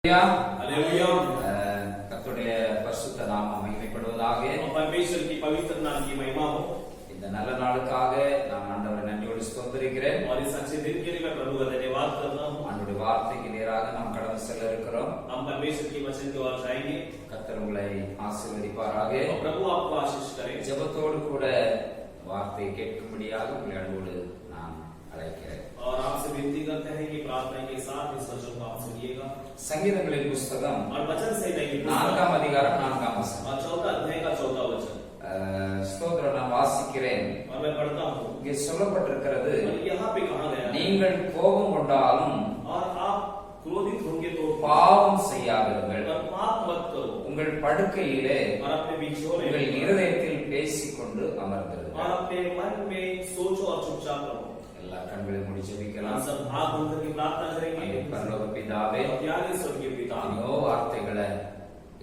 Hallelujah. கர்த்தருடைய பரிசுத்த நாமம் மகிமைப்படுவதாக. परमेश्वर की पवित्र नाम की महिमा हो। இந்த நல்ல நாளுக்காக நான் ஆண்டவரை நன்றியோடு ஸ்தோத்திரிக்கிறேன். और इस अच्छे दिन के लिए मैं प्रभु का धन्यवाद करता हूँ। ஆண்டவருடைய வார்த்தைக்கு நேராக நாம் கடந்து செல்ல இருக்கிறோம். हम परमेश्वर की वचन की ओर जाएंगे। கர்த்தர் உங்களை ஆசீர்வதிப்பாராக. प्रभु आपको आशीष करे। ஜெபத்தோடு கூட வார்த்தையை கேட்கும்படியாக உங்களை அன்போடு நான் அழைக்கிறேன். और आपसे विनती करते हैं कि प्रार्थना के साथ इस वचन को आप सुनिएगा। சங்கீதங்களின் புஸ்தகம் और वचन से नहीं 4ஆம் அதிகாரம் 4ஆம் வசனம். और 4 अध्याय का 4 वचन ஸ்தோத்திரம் நான் வாசிக்கிறேன். और मैं पढ़ता हूँ। இங்கே சொல்லப்பட்டிருக்கிறது, यहाँ पे कहा गया நீங்கள் கோபம் கொண்டாலும் और आप क्रोधित होंगे तो பாவம் செய்யாதிருங்கள். और पाप मत करो। உங்கள் படுக்கையிலே और अपने बिछौने உங்கள் இருதயத்தில் பேசிக்கொண்டு அமர்ந்திருங்கள். और अपने मन में सोचो और चुपचाप रहो। எல்லா கண்களையும் மூடி ஜெபிக்கலாம். सब आंख बंद करके प्रार्थना करेंगे। பரலோக பிதாவே, प्यारे स्वर्गीय पिता, எத்தனையோ வார்த்தைகளை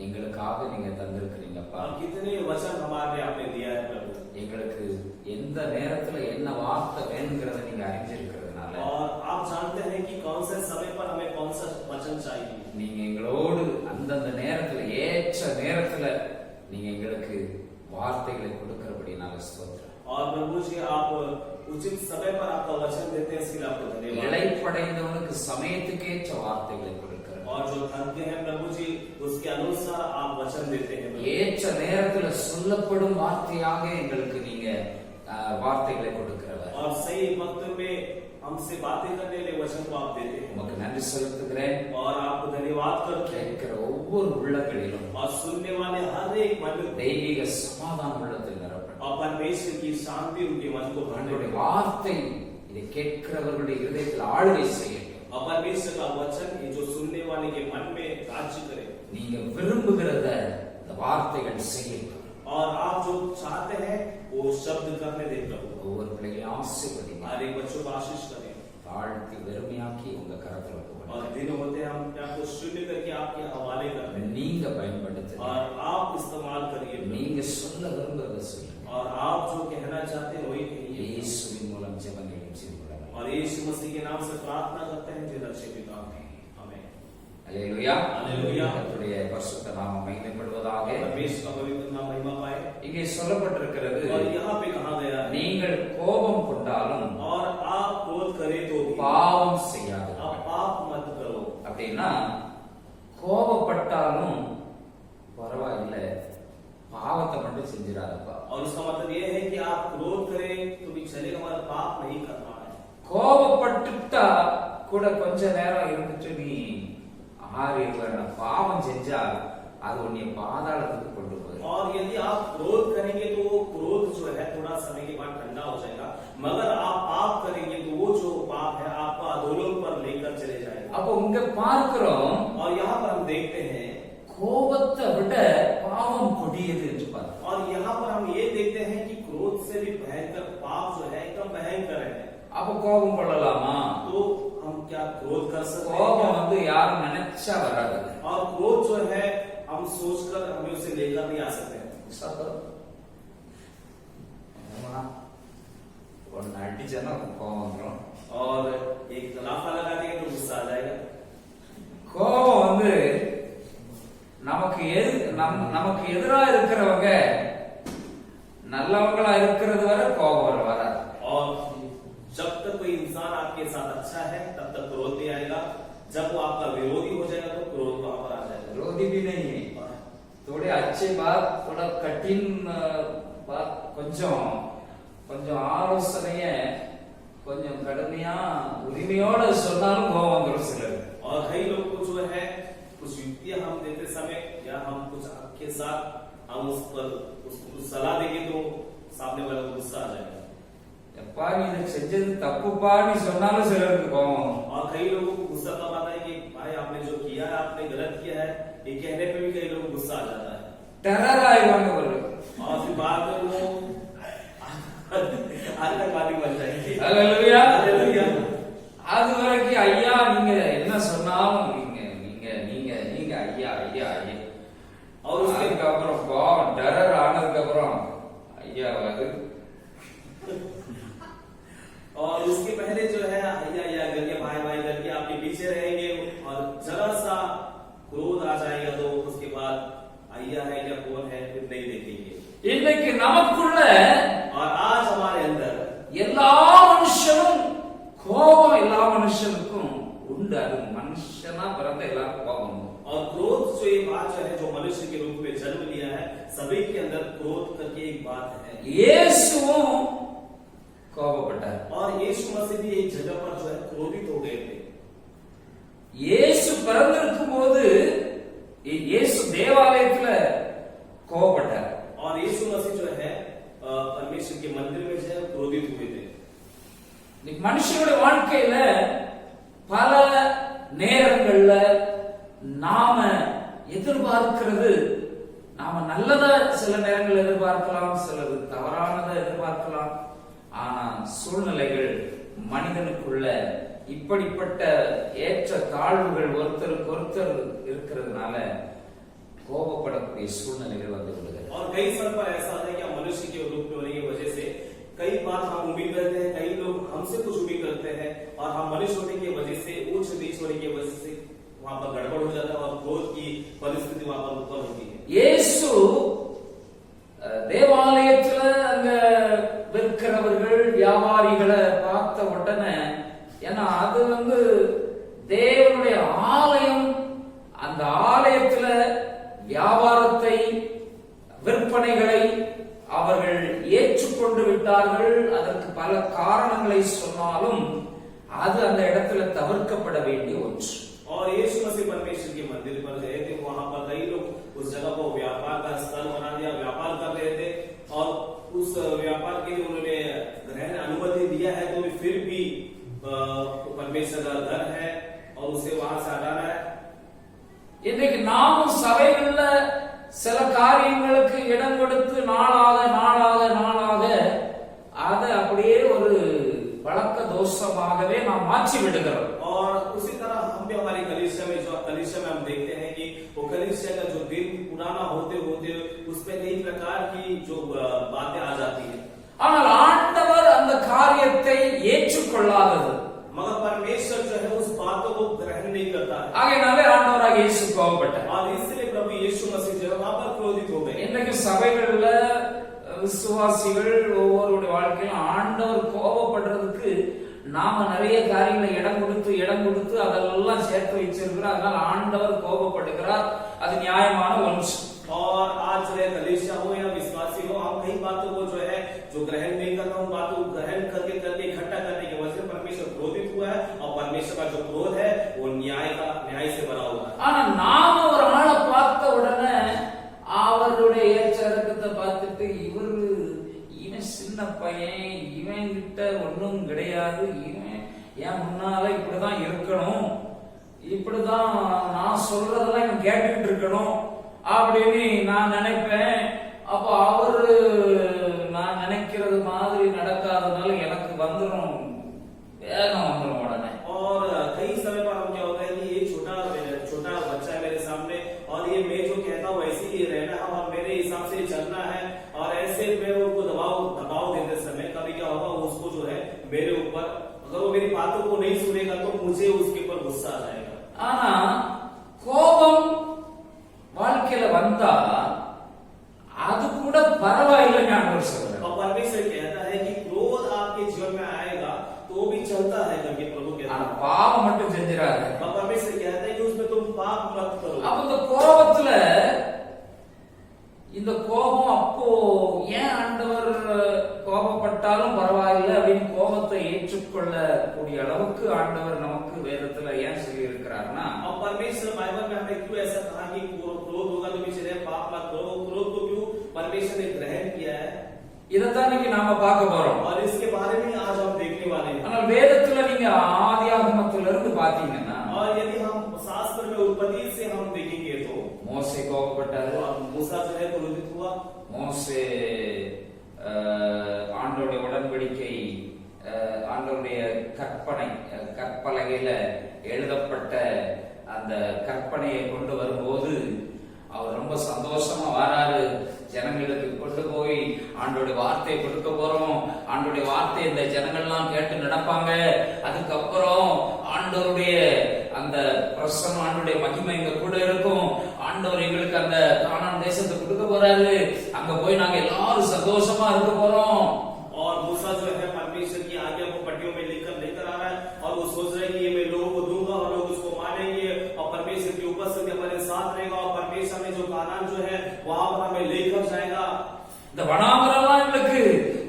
எங்களுக்காக நீங்க தந்திருக்கிறீங்கப்பா. और कितने वचन हमारे आपने दिया है प्रभु। எங்களுக்கு எந்த நேரத்துல என்ன வார்த்தை வேணுங்கிறத நீங்க அறிஞ்சிருக்கிறதுனால और आप जानते हैं कि कौन से समय पर हमें कौन सा वचन चाहिए। நீங்க எங்களோடு அந்தந்த நேரத்துல ஏற்ற நேரத்துல நீங்க எங்களுக்கு வார்த்தைகளை கொடுக்கிறபடினால ஸ்தோத்திரம். और प्रभु जी आप उचित समय पर आपका वचन देते हैं, इसके लिए आपको धन्यवाद। இளைப்படைந்தவனுக்கு சமயத்துக்கேற்ற வார்த்தைகளை கொடுக்கிறார். और जो थकते हैं प्रभु जी उसके अनुसार आप वचन देते हैं। ஏற்ற நேரத்துல சொல்லப்படும் வார்த்தையாக எங்களுக்கு நீங்க வார்த்தைகளை கொடுக்கிறவர். और सही वक्त में हमसे बातें करने के वचन को आप देते हैं। உமக்கு நன்றி செலுத்துகிறேன். और आपको धन्यवाद करते हैं। கேட்கிற ஒவ்வொரு உள்ளங்களிலும் और सुनने वाले हर एक मन தெய்வீக சமாதான உள்ளத்தில் நிரப்பட்டும். और परमेश्वर की शांति उनके मन को भर ஆண்டவருடைய दे। வார்த்தை இதை கேட்கிறவர்களுடைய இருதயத்தில் ஆளுகை செய்யட்டும். और परमेश्वर का वचन ये जो सुनने वाले के मन में राज्य करे। நீங்க விரும்புகிறத இந்த வார்த்தைகள் செய்யட்டும். और आप जो चाहते हैं वो शब्द करने दे प्रभु। ஒவ்வொரு பிள்ளைகளையும் ஆசீர்வதிங்க. हर एक बच्चों को आशीष करें। தாழ்த்தி வெறுமையாக்கி உங்க கரத்துல ஒப்புக்கொடுங்க. और दिन होते हैं हम आपको शून्य करके आपके हवाले कर रहे हैं। நீங்க பயன்படுத்துங்க. और आप इस्तेमाल करिए। நீங்க சொல்ல விரும்புறத சொல்லுங்க. और आप जो कहना चाहते हैं वही कहिए। இயேசுவின் மூலம் ஜெபங்களையும் செய்யுங்கள். और यीशु मसीह के नाम से प्रार्थना करते हैं जो अच्छे पिता हैं। आमीन। அல்லேலூயா. அல்லேலூயா. கர்த்தருடைய பரிசுத்த நாமம் மகிமைப்படுவதாக. परमेश्वर का पवित्र नाम महिमा पाए। இங்கே சொல்லப்பட்டிருக்கிறது, और यहाँ पे कहा गया है, நீங்கள் கோபம் கொண்டாலும் और आप क्रोध करे तो பாவம் செய்யாதீர்கள். आप पाप मत करो। அப்படின்னா கோபப்பட்டாலும் பரவாயில்ல, பாவத்தை மட்டும் செஞ்சிடாதப்பா. और उसका मतलब ये है कि आप क्रोध करें तो भी चलेगा मगर पाप नहीं करना है। கோபப்பட்டுட்டா கூட கொஞ்ச நேரம் இருந்துட்டு நீ பாவம் செஞ்சா அது உன்னை பாதாளத்துக்கு கொண்டு போகும். और यदि आप क्रोध करेंगे तो वो क्रोध जो है थोड़ा समय के बाद ठंडा हो जाएगा, मगर आप पाप करेंगे तो वो जो पाप है आपको अधोलोक पर लेकर चले जाएगा। அப்ப உங்க பார்க்கிறோம், और यहाँ पर हम देखते हैं கோபத்தை விட பாவம் கொடியது என்று பார்க்கிறோம். और यहाँ पर हम ये देखते हैं कि क्रोध से भी भयंकर पाप जो है एकदम भयंकर है। அப்ப கோபம் கொள்ளலாமா? तो हम क्या क्रोध कर सकते हैं? கோபம் வந்து யாரும் நினைச்சா வராது. और क्रोध जो है हम सोचकर हमें उसे लेकर नहीं आ सकते हैं। ஒன்னு அடிச்சனா கோபம் வந்துடும். और एक लाफा लगा देंगे तो गुस्सा आ जाएगा। கோபம் வந்து நமக்கு எதிரா இருக்கிறவங்க நல்லவங்களா இருக்கிறது வரை கோபம் வராது. और जब तक कोई इंसान आपके साथ अच्छा है तब तक क्रोध नहीं आएगा। जब वो आपका विरोधी हो जाएगा तो क्रोध वहां पर आ जाएगा। विरोधी भी नहीं है, थोड़े अच्छे बात, थोड़ा कठिन बात, கொஞ்சம் ஆலோசனைய கொஞ்சம் கடுமையா உரிமையோட சொன்னாலும் கோபம் வந்துடும் சிலர்। और कई लोग को जो है कुछ युक्तियां हम देते समय या हम कुछ आपके साथ हम उस पर उसको कुछ सलाह देंगे तो सामने वाला को गुस्सा आ जाएगा। எப்பா நீ இதை செஞ்சது தப்புப்பா நீ சொன்னாலும் சிலருக்கு கோபம்। और कई लोगों को गुस्सा कब आता है कि भाई आपने जो किया है आपने गलत किया है, ये कहने पे भी कई लोगों को गुस्सा आ जाता है। टेरर ஆயிடுவாங்க ஒரு। और फिर बाद में वो आतंकवादी बन जाएंगे। அல்லேலூயா. हालेलुया। அது வரைக்கும் ஐயா நீங்க என்ன சொன்னாலும் நீங்க ஐயா ஐயா ஐயா। और उसके அப்புறம் கோபம் டெரர் ஆனதுக்கு அப்புறம் ஐயா அது। और उसके पहले जो है भैया या करके भाई करके आपके पीछे रहेंगे और जरा सा एलिया है या कौन है फिर नहीं देखेंगे। இன்னைக்கு நமக்குள்ள और आज हमारे अंदर எல்லா மனுஷனும் கோபம் எல்லா மனுஷனுக்கும் உண்டு. அது மனுஷனா பிறந்த எல்லாருக்கும் கோபம். और क्रोध जो एक बात जो है जो मनुष्य के रूप में जन्म लिया है, सभी के अंदर क्रोध करके एक बात है। இயேசுவும் கோபப்பட்டார். और यीशु मसीह भी एक जगह पर जो है क्रोधित हो गए थे। இயேசு பிறந்திருக்கும் போது இயேசு தேவாலயத்துல கோபப்பட்டார். और यीशु मसीह जो है परमेश्वर के मंदिर में जो है क्रोधित हुए थे। மனுஷனுடைய வாழ்க்கையில பல நேரங்கள்ல நாம எதிர்பார்க்கிறது, நாம நல்லத சில நேரங்கள் எதிர்பார்க்கலாம், சிலது தவறானதை எதிர்பார்க்கலாம். ஆனா சூழ்நிலைகள் மனிதனுக்குள்ள இப்படிப்பட்ட ஏற்ற தாழ்வுகள் ஒருத்தருக்கு ஒருத்தர் இருக்கிறதுனால கோபப்படக்கூடிய சூழ்நிலைகள் வந்து விடுகிறது. और कई समय पर ऐसा है कि मनुष्य के रूप में होने की वजह से कई बार हम उम्मीद करते हैं, कई लोग हमसे कुछ उम्मीद करते हैं और हम मनुष्य होने की वजह से उच्च नीच होने की वजह से वहां पर गड़बड़ हो जाता है और क्रोध की परिस्थिति वहां पर उत्पन्न होती है। இயேசு தேவாலயத்துல அங்க விற்கிறவர்கள் வியாபாரிகளை பார்த்த உடனே, ஏன்னா அது வந்து தேவனுடைய ஆலயம், அந்த ஆலயத்துல வியாபாரத்தை விற்பனைகளை அவர்கள் ஏற்றுக்கொண்டு விட்டார்கள். அதற்கு பல காரணங்களை சொன்னாலும் அது அந்த இடத்துல தவிர்க்கப்பட வேண்டிய ஒன்று. और यीशु मसीह परमेश्वर के मंदिर पर गए थे, वहां पर कई लोग उस जगह को व्यापार का स्थल बना दिया, व्यापार कर रहे थे और उस व्यापार के लिए उन्होंने ग्रहण अनुमति दिया है, तो फिर भी परमेश्वर का घर है और उसे वहां से हटाना है। இன்னைக்கு நாமும் சபைகள்ல சில காரியங்களுக்கு இடம் கொடுத்து நாளாக நாளாக நாளாக அதை அப்படியே ஒரு வழக்க தோஷமாகவே நாம் மாற்றி விடுகிறோம். और उसी तरह हम भी हमारी कलीसिया में हम देखते हैं कि वो कलीसिया का जो दिन पुराना होते होते उसमें कई प्रकार की जो बातें आ जाती है। ஆனால் ஆண்டவர் அந்த காரியத்தை ஏற்றுக்கொள்ளாதது, मगर परमेश्वर जो है उस बातों को ग्रहण नहीं करता है। ஆகையினாலே ஆண்டவராக இயேசு கோபப்பட்டார். और इसलिए प्रभु यीशु मसीह जो है वहां पर क्रोधित हो गए। இன்னைக்கு சபைகள்ல விசுவாசிகள் ஒவ்வொருடைய வாழ்க்கையிலும் ஆண்டவர் கோபப்படுறதுக்கு நாம நிறைய காரியங்களை இடம் கொடுத்து அதெல்லாம் சேர்த்து வச்சிருக்கிறோம். அதனால ஆண்டவர் கோபப்படுகிறார், அது நியாயமான ஒன்று. और आज जो है कलीसिया हो या विश्वासी हो, हम कई बातों को जो है जो ग्रहण नहीं करता, उन बातों को ग्रहण करके इकट्ठा करने की वजह से परमेश्वर क्रोधित हुआ है और परमेश्वर का जो क्रोध है वो न्याय से भरा हुआ है। ஆனா நாம ஒரு ஆளை பார்த்த உடனே அவருடைய ஏற்றத்தை பார்த்துட்டு இவன் சின்ன பையன், இவன் கிட்ட ஒன்னும் கிடையாது, இவன் ஏன் முன்னால இப்படிதான் இருக்கணும், இப்படிதான் நான் சொல்றதெல்லாம் இவன் கேட்டுட்டு இருக்கணும் அப்படின்னு நான் நினைப்பேன். அப்ப அவரு நான் நினைக்கிறது மாதிரி நடக்காதனால எனக்கு வந்துடும், வேகம் வந்துடும் உடனே. और कई समय पर हम क्या होता है कि ये छोटा बच्चा है मेरे सामने और ये मैं जो कहता हूँ वैसे ही रहना है और मेरे हिसाब से चलना है, और ऐसे में उनको दबाव देते समय कभी क्या होगा, उसको जो है मेरे ऊपर, अगर वो मेरी बातों को नहीं सुनेगा तो मुझे उसके ऊपर गुस्सा आ जाएगा। ஆனா கோபம் வாழ்க்கையில வந்தா அது கூட பரவாயில்லைன்னு ஆண்டவர் சொல்றார். और परमेश्वर कहता है कि क्रोध आपके जीवन में आएगा तो भी चलता है करके प्रभु कहता है, பாவம் மட்டும் செஞ்சிடாத. और परमेश्वर कहता है कि उसमें तुम पाप मत करो। அப்ப இந்த கோபத்துல இந்த கோபம் அப்போ ஏன் ஆண்டவர் கோபப்பட்டாலும் பரவாயில்லை அப்படின்னு கோபத்தை ஏற்றுக்கொள்ள கூடிய அளவுக்கு ஆண்டவர் நமக்கு வேதத்துல ஏன் சொல்லி இருக்கிறார்னா, और परमेश्वर बाइबल में हमें क्यों ऐसा कहा कि क्रोध होगा तो पीछे पाप मत करो, क्रोध को क्यों परमेश्वर ने ग्रहण किया है, இதைத்தான் இன்னைக்கு நாம பார்க்க போறோம். और इसके बारे में आज हम देखने वाले हैं। ஆனால் வேதத்துல நீங்க ஆதியாகமத்துல இருந்து பாத்தீங்கன்னா, और यदि हम शास्त्र में उत्पत्ति से हम देखेंगे तो மோசே கோபப்பட்டாரு, मूसा जो है क्रोधित हुआ। மோசே ஆண்டவருடைய உடன்படிக்கை, ஆண்டவருடைய கற்பலகையில எழுதப்பட்ட அந்த கற்பனையை கொண்டு வரும்போது அவர் ரொம்ப சந்தோஷமா வராரு. ஜனங்களுக்கு கொண்டு போய் ஆண்டோடைய வார்த்தையை கொடுக்க போறோம், ஆண்டோடைய வார்த்தை இந்த ஜனங்கள்லாம் கேட்டு நடப்பாங்க, அதுக்கப்புறம் ஆண்டவருடைய அந்த பிரசன்னம், ஆண்டோடைய மகிமை எங்க கூட இருக்கும், ஆண்டவர் எங்களுக்கு அந்த கானான் தேசத்தை போறாரு, அங்க போய் நாங்க எல்லாரும் சந்தோஷமா இருக்க போறோம். और मूसा जो है परमेश्वर की आज्ञा को पट्टियों में लिखकर लेकर आ रहा है और वो सोच रहे हैं कि ये मैं लोगों को दूंगा और लोग उसको मानेंगे और परमेश्वर की उपस्थिति हमारे साथ रहेगा और परमेश्वर में जो कानान जो है वहां पर हमें लेकर जाएगा। இந்த வனாந்தரம்லாம் எங்களுக்கு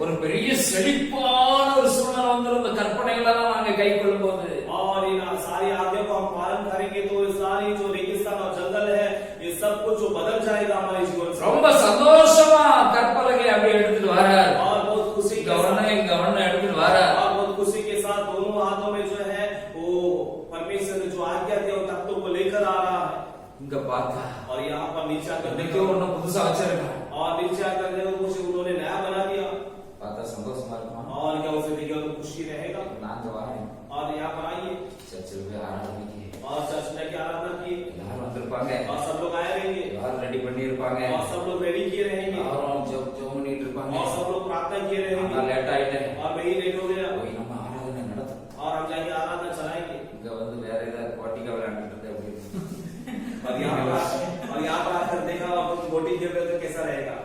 ஒரு பெரிய செழிப்பான ஒரு சூழ்நிலை வந்துரும் இந்த கற்பனைகளெல்லாம் நாங்க கை கொள்ளும் போது. और इन सारी आज्ञा को हम पालन करेंगे तो ये सारी जो रेगिस्तान और जंगल है ये सब कुछ जो बदल जाएगा हमारे जीवन से। ரொம்ப சந்தோஷமா கற்பலகை அப்படி எடுத்துட்டு வரார் और बहुत खुशी கவர்ன எடுத்துட்டு வரார் और बहुत खुशी के साथ दोनों हाथों में जो है वो परमेश्वर ने जो आज्ञा दी वो तख्तों को लेकर आ रहा है। இங்க பார்த்தா और यहाँ पर नीचे आकर இன்னைக்கு ஒண்ணு புதுசா வச்சிருக்கான் और नीचे आकर देखो कुछ उन्होंने नया बना दिया பார்த்தா சந்தோஷமா இருக்குமா? और क्या उसे देखा तो खुशी रहेगा। நான் வரேன் और यहाँ पर आइए சர்ச்சில் போய் ஆராதனைக்கு और चर्च में क्या आराधना की எல்லாரும் வந்திருப்பாங்க, और सब लोग आए रहेंगे எல்லாரும் ரெடி பண்ணி இருப்பாங்க, और सब लोग रेडी किए रहेंगे எல்லாரும் ஜெபம் பண்ணிட்டு இருப்பாங்க. और सब लोग प्रार्थना किए रहेंगे நான் லேட் ஆயிட்டேன், और मैं ही लेट हो गया போய் நம்ம ஆராதனை நடத்தும். और हम जाएंगे आराधना चलाएंगे। இங்க வந்து வேற ஏதாவது போட்டிக்கா விளையாண்டுட்டு இருந்தேன் அப்படி और यहाँ पर आकर देखा और तुम गोटी खेल रहे हो तो कैसा रहेगा।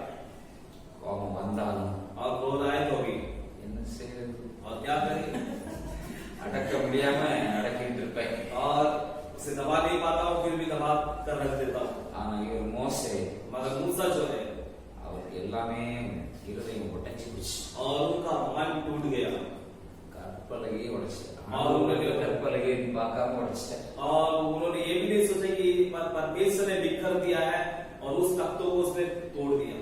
கோபம் வந்தாலும் और क्रोध आए तो भी என்ன செய்யறது, और क्या करें அடக்க முடியாம அடக்கிட்டு இருப்பேன். और उसे दबा नहीं पाता हूँ फिर भी दबा कर रख देता हूँ। ஆனா இவர் மோசே मगर मूसा जो है அவர் எல்லாமே இருதயம் உடைச்சு போச்சு, और उनका मन टूट गया கற்பலகையை உடைச்சிட்டார். और उन्होंने கற்பலகையை பார்க்காம உடைச்சிட்டார். और उन्होंने ये भी नहीं सोचा कि परमेश्वर ने बिखर दिया है और उस तख्तों को उसने तोड़ दिया।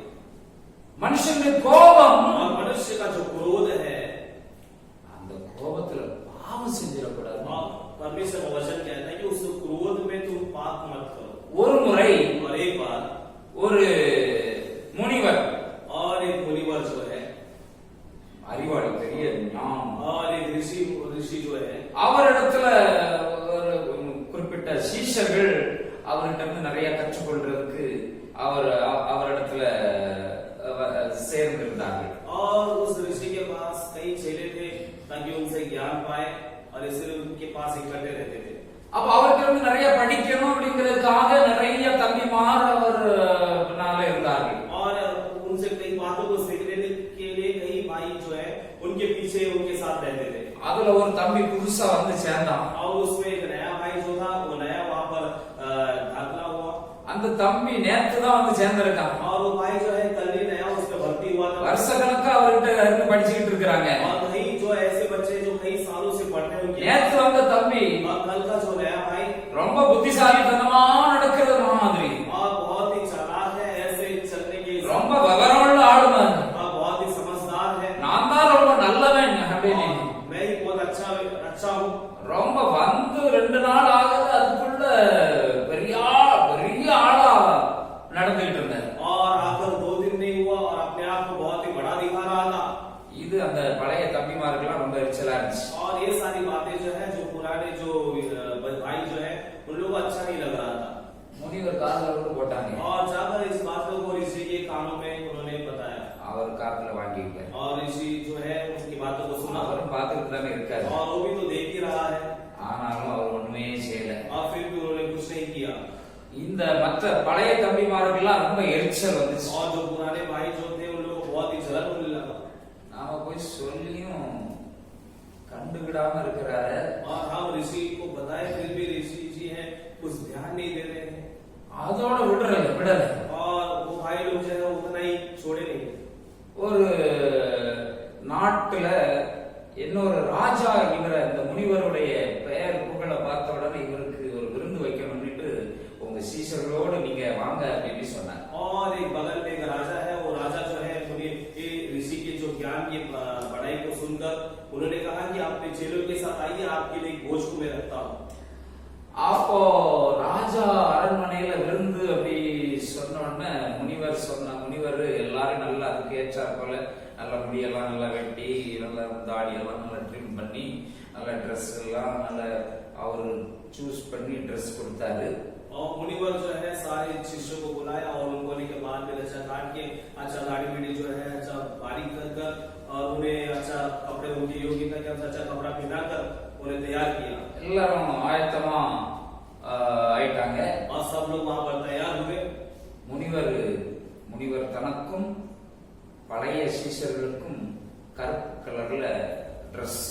மனுஷனுடைய கோபம் और मनुष्य का जो क्रोध है அந்த கோபத்துல பாவம் செஞ்சிடக்கூடாது. परमेश्वर का वचन कहता है कि उस क्रोध में तुम पाप मत करो। ஒரு முறை और एक बार ஒரு முனிவர் और एक मुनिवर जो है அறிவாளி பெரிய ஞானம் और एक ऋषि जो है அவரிடத்துல ஒரு குறிப்பிட்ட சீஷர்கள் அவர்கிட்ட இருந்து நிறைய கற்றுக்கொள்றதுக்கு அவரிடத்துல சேர்ந்திருந்தார்கள். और उस ऋषि के पास कई चेले थे ताकि उनसे ज्ञान पाए और इसलिए उनके पास इकट्ठे रहते थे। அப்ப அவர்கிட்ட இருந்து நிறைய படிக்கணும் அப்படிங்கிறதுக்காக நிறைய தம்பிமார் அவர் பின்னால இருந்தார்கள். और उनसे कई बातों को सीखने के लिए कई भाई जो है उनके पीछे उनके साथ रहते थे। அதுல ஒரு தம்பி புதுசா வந்து சேர்ந்தான். और उसमें एक नया भाई जो था वो नया वहां पर दाखिला हुआ। அந்த தம்பி நேத்து தான் வந்து சேர்ந்திருக்கான். और वो भाई जो है कल ही नया उसमें भर्ती हुआ था। வருஷ கணக்கா அவர்கிட்ட இருந்து படிச்சுக்கிட்டு இருக்காங்க. और कई जो ऐसे बच्चे जो कई सालों से पढ़ रहे हैं நேத்து வந்த தம்பி और कल का जो नया भाई ரொம்ப புத்திசாலித்தனமா நடக்கிறது மாதிரி, और बहुत ही चालाक है, ऐसे चलने के ரொம்ப விவரமுள்ள ஆளுman, और बहुत ही समझदार है। நான் தான் ரொம்ப நல்லவன் அப்படின்னு मैं ही बहुत अच्छा हूँ। ரொம்ப வந்து 2 நாள் ஆகுது, அதுக்குள்ள பெரிய ஆளா நடந்துகிட்டு இருந்தேன். और आकर 2 दिन नहीं हुआ और अपने आप को बहुत ही बड़ा दिखा रहा था। இது அந்த பழைய தம்பிமார்கள்லாம் ரொம்ப எரிச்சலா இருந்துச்சு. और ये सारी बातें जो है जो पुराने जो भाई जो है उन लोगों को अच्छा नहीं लग रहा था। முனிவர் காதுல விட்டு போட்டாங்க. और जाकर इस बात को ऋषि के कानों में उन्होंने बताया அவர் காதுல வாங்கிட்டார். और ऋषि जो है उसकी बातों को सुना அவரும் பார்த்துட்டு தானே இருக்காரு. और वो भी तो देख ही रहा है। ஆனாலும் அவர் ஒண்ணுமே செய்யல. और फिर भी उन्होंने कुछ नहीं किया। இந்த மற்ற பழைய தம்பிமார்கள்லாம் ரொம்ப எரிச்சல் வந்துச்சு. और जो पुराने भाई जो थे उन लोगों को बहुत ही जलन होने लगा। நாம போய் சொல்லியும் கண்டுகிடாம இருக்கிறாரு. और हम ऋषि को बताए फिर भी ऋषि जी है कुछ ध्यान नहीं दे रहे हैं। அதோட விடல. और वो भाई लोग जो है उतना ही छोड़े नहीं। ஒரு நாட்டுல இன்னொரு ராஜா இவர இந்த முனிவருடைய பெயர் புகழை பார்த்த உடனே இவருக்கு ஒரு விருந்து வைக்கணும்னுட்டு உங்க சீசர்களோடு நீங்க வாங்க அப்படின்னு சொன்னார். और एक बगल में एक राजा है, वो राजा जो है ऋषि के जो ज्ञान की पढ़ाई को सुनकर उन्होंने कहा कि अपने चेलों के साथ आइए, आपके लिए भोज को मैं रखता हूँ। அப்போ ராஜா அரண்மனையில விருந்து அப்படி சொன்ன உடனே முனிவர் எல்லாரும் நல்லா அதுக்கு ஏற்றார் போல நல்ல முடியெல்லாம் நல்லா வெட்டி நல்லா தாடியெல்லாம் நல்லா ட்ரிம் பண்ணி நல்ல ட்ரெஸ் எல்லாம் நல்ல அவரு சூஸ் பண்ணி ட்ரெஸ் கொடுத்தாரு. और मुनिवर जो है सारे शिष्यों को बुलाया और उनको के बाद में अच्छा काट के अच्छा दाढ़ी बीड़ी जो है अच्छा बारीक कर और उन्हें अच्छा कपड़े उनकी योग्यता के अनुसार अच्छा कपड़ा पहनाकर उन्हें तैयार किया। எல்லாரும் ஆயத்தமா ஆயிட்டாங்க. और सब लोग वहां पर तैयार हुए। முனிவர் தனக்கும் பழைய சீஷர்களுக்கும் கருப்பு கலர்ல ட்ரெஸ்